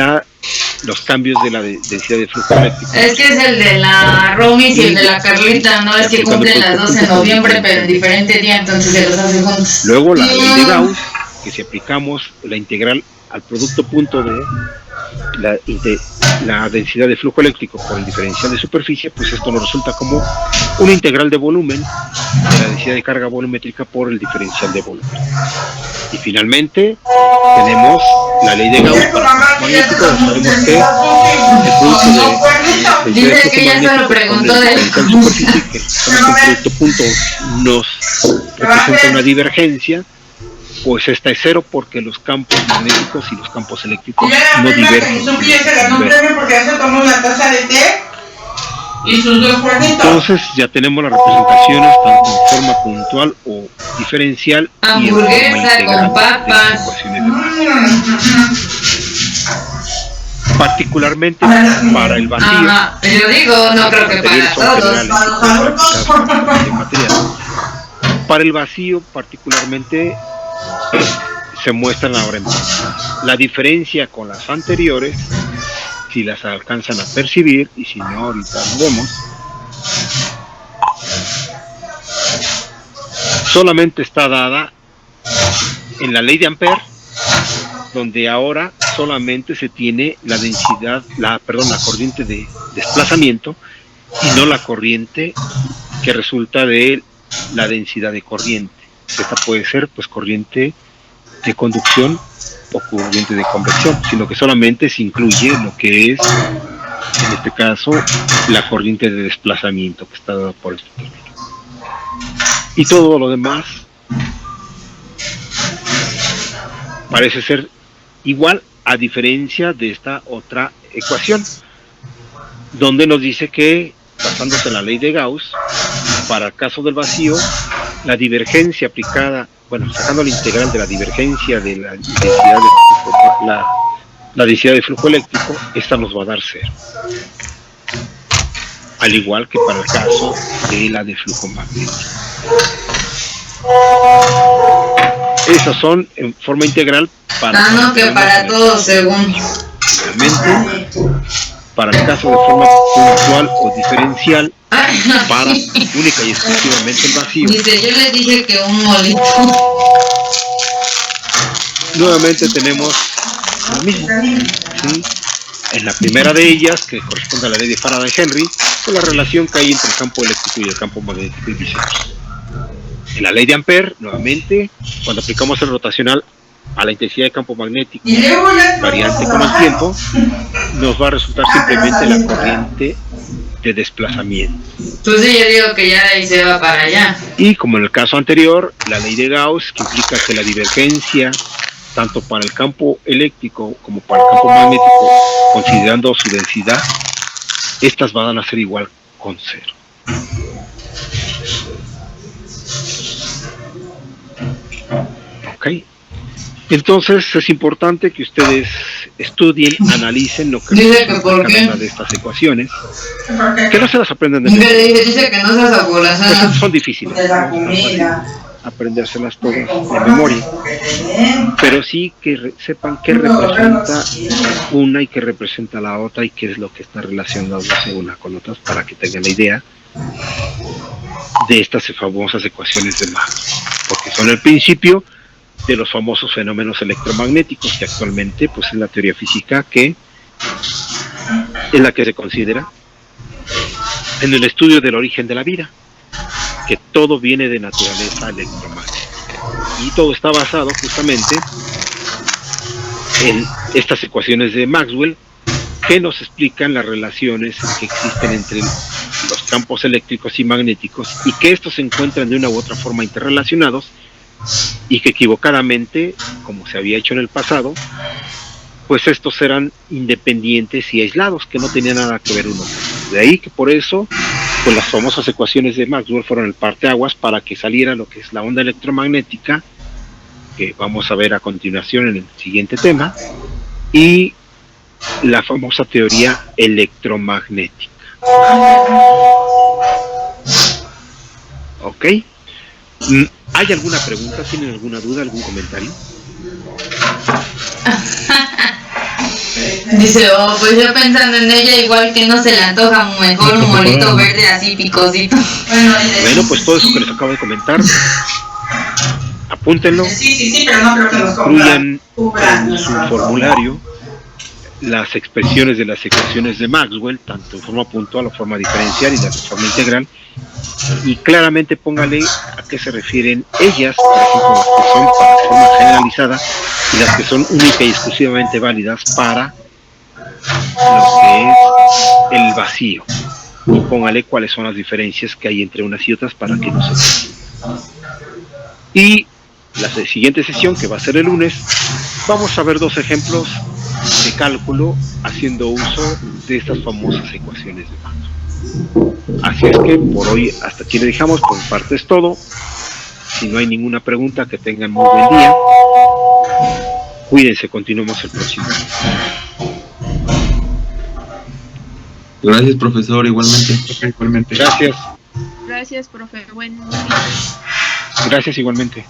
los cambios de la densidad de flujo eléctrico. Es que es el de la Romis y el de la Carlita, no es que cumplen las dos en noviembre, pero en diferente día, entonces se los hace juntos. Luego la ley de Gauss, que si aplicamos la integral al producto punto de la densidad de flujo eléctrico por el diferencial de superficie, pues esto nos resulta como una integral de volumen de la densidad de carga volumétrica por el diferencial de volumen. Y finalmente tenemos la ley de Gauss para el magnético. Sabemos que el producto de dice que ya se lo preguntó de superficie, que el producto punto nos representa una divergencia, pues esta es cero porque los campos magnéticos y los campos eléctricos no divergen. Entonces ya tenemos las representaciones tanto en forma puntual o diferencial y en forma integral con papas. Para particularmente para el vacío. Ajá, yo digo, no creo que para todos. Para el vacío particularmente se muestran ahora en pantalla. La diferencia con las anteriores, si las alcanzan a percibir, y si no, ahorita lo vemos, solamente está dada en la ley de Ampère, donde ahora solamente se tiene la densidad, la corriente de desplazamiento y no la corriente que resulta de la densidad de corriente. Esta puede ser pues corriente de conducción o corriente de convección, sino que solamente se incluye lo que es, en este caso, la corriente de desplazamiento que está dada por este término. Y todo lo demás parece ser igual, a diferencia de esta otra ecuación, donde nos dice que, basándose en la ley de Gauss, para el caso del vacío, la divergencia aplicada, bueno, sacando la integral de la divergencia de la densidad la densidad de flujo eléctrico, esta nos va a dar 0. Al igual que para el caso de la de flujo magnético. Esas son en forma integral para... no, que para todos, según. Realmente, para el caso de forma puntual o diferencial, para única y exclusivamente el vacío. Dice, yo les dije que un molito. Nuevamente tenemos lo mismo, ¿sí? En la primera de ellas, que corresponde a la ley de Faraday-Henry, con la relación que hay entre el campo eléctrico y el campo magnético y viceversa. En la ley de Ampère, nuevamente, cuando aplicamos el rotacional a la intensidad de campo magnético variante con el tiempo, nos va a resultar simplemente la corriente de desplazamiento. Entonces yo digo que ya de ahí se va para allá. Y como en el caso anterior, la ley de Gauss, que implica que la divergencia, tanto para el campo eléctrico como para el campo magnético, considerando su densidad, estas van a ser igual con 0. Ok. Entonces es importante que ustedes estudien, analicen lo que representa cada una de estas ecuaciones, que no se las aprendan de memoria. Dice que no se pues son difíciles, aprendérselas todas de memoria, pero sí que sepan qué representa una y qué representa la otra y qué es lo que está relacionado una con otras, para que tengan la idea de estas famosas ecuaciones de Maxwell, porque son el principio de los famosos fenómenos electromagnéticos, que actualmente pues es la teoría física que es la que se considera en el estudio del origen de la vida, que todo viene de naturaleza electromagnética y todo está basado justamente en estas ecuaciones de Maxwell, que nos explican las relaciones que existen entre los campos eléctricos y magnéticos, y que estos se encuentran de una u otra forma interrelacionados, y que equivocadamente, como se había hecho en el pasado, pues estos eran independientes y aislados, que no tenían nada que ver uno con otro. De ahí que por eso, pues las famosas ecuaciones de Maxwell fueron el parteaguas para que saliera lo que es la onda electromagnética, que vamos a ver a continuación en el siguiente tema, y la famosa teoría electromagnética. ¿Ok? ¿Hay alguna pregunta? ¿Tienen alguna duda, algún comentario? Dice, pues yo pensando en ella, igual que no se le antoja mejor un molito verde así picosito. Bueno, pues todo eso que les acabo de comentar, apúntenlo, incluyan en su formulario las expresiones de las ecuaciones de Maxwell, tanto en forma puntual o forma diferencial y la de forma integral, y claramente póngale a qué se refieren ellas, por ejemplo, las que son para forma generalizada y las que son única y exclusivamente válidas para lo que es el vacío, y póngale cuáles son las diferencias que hay entre unas y otras para que no se confunda. Y la siguiente sesión, que va a ser el lunes, vamos a ver 2 ejemplos de cálculo haciendo uso de estas famosas ecuaciones de Maxwell. Así es que por hoy hasta aquí le dejamos. Por mi parte es todo. Si no hay ninguna pregunta, que tengan muy buen día. Cuídense, continuamos el próximo. Gracias, profesor, igualmente. Igualmente. Gracias. Gracias, profe. Bueno. Gracias igualmente.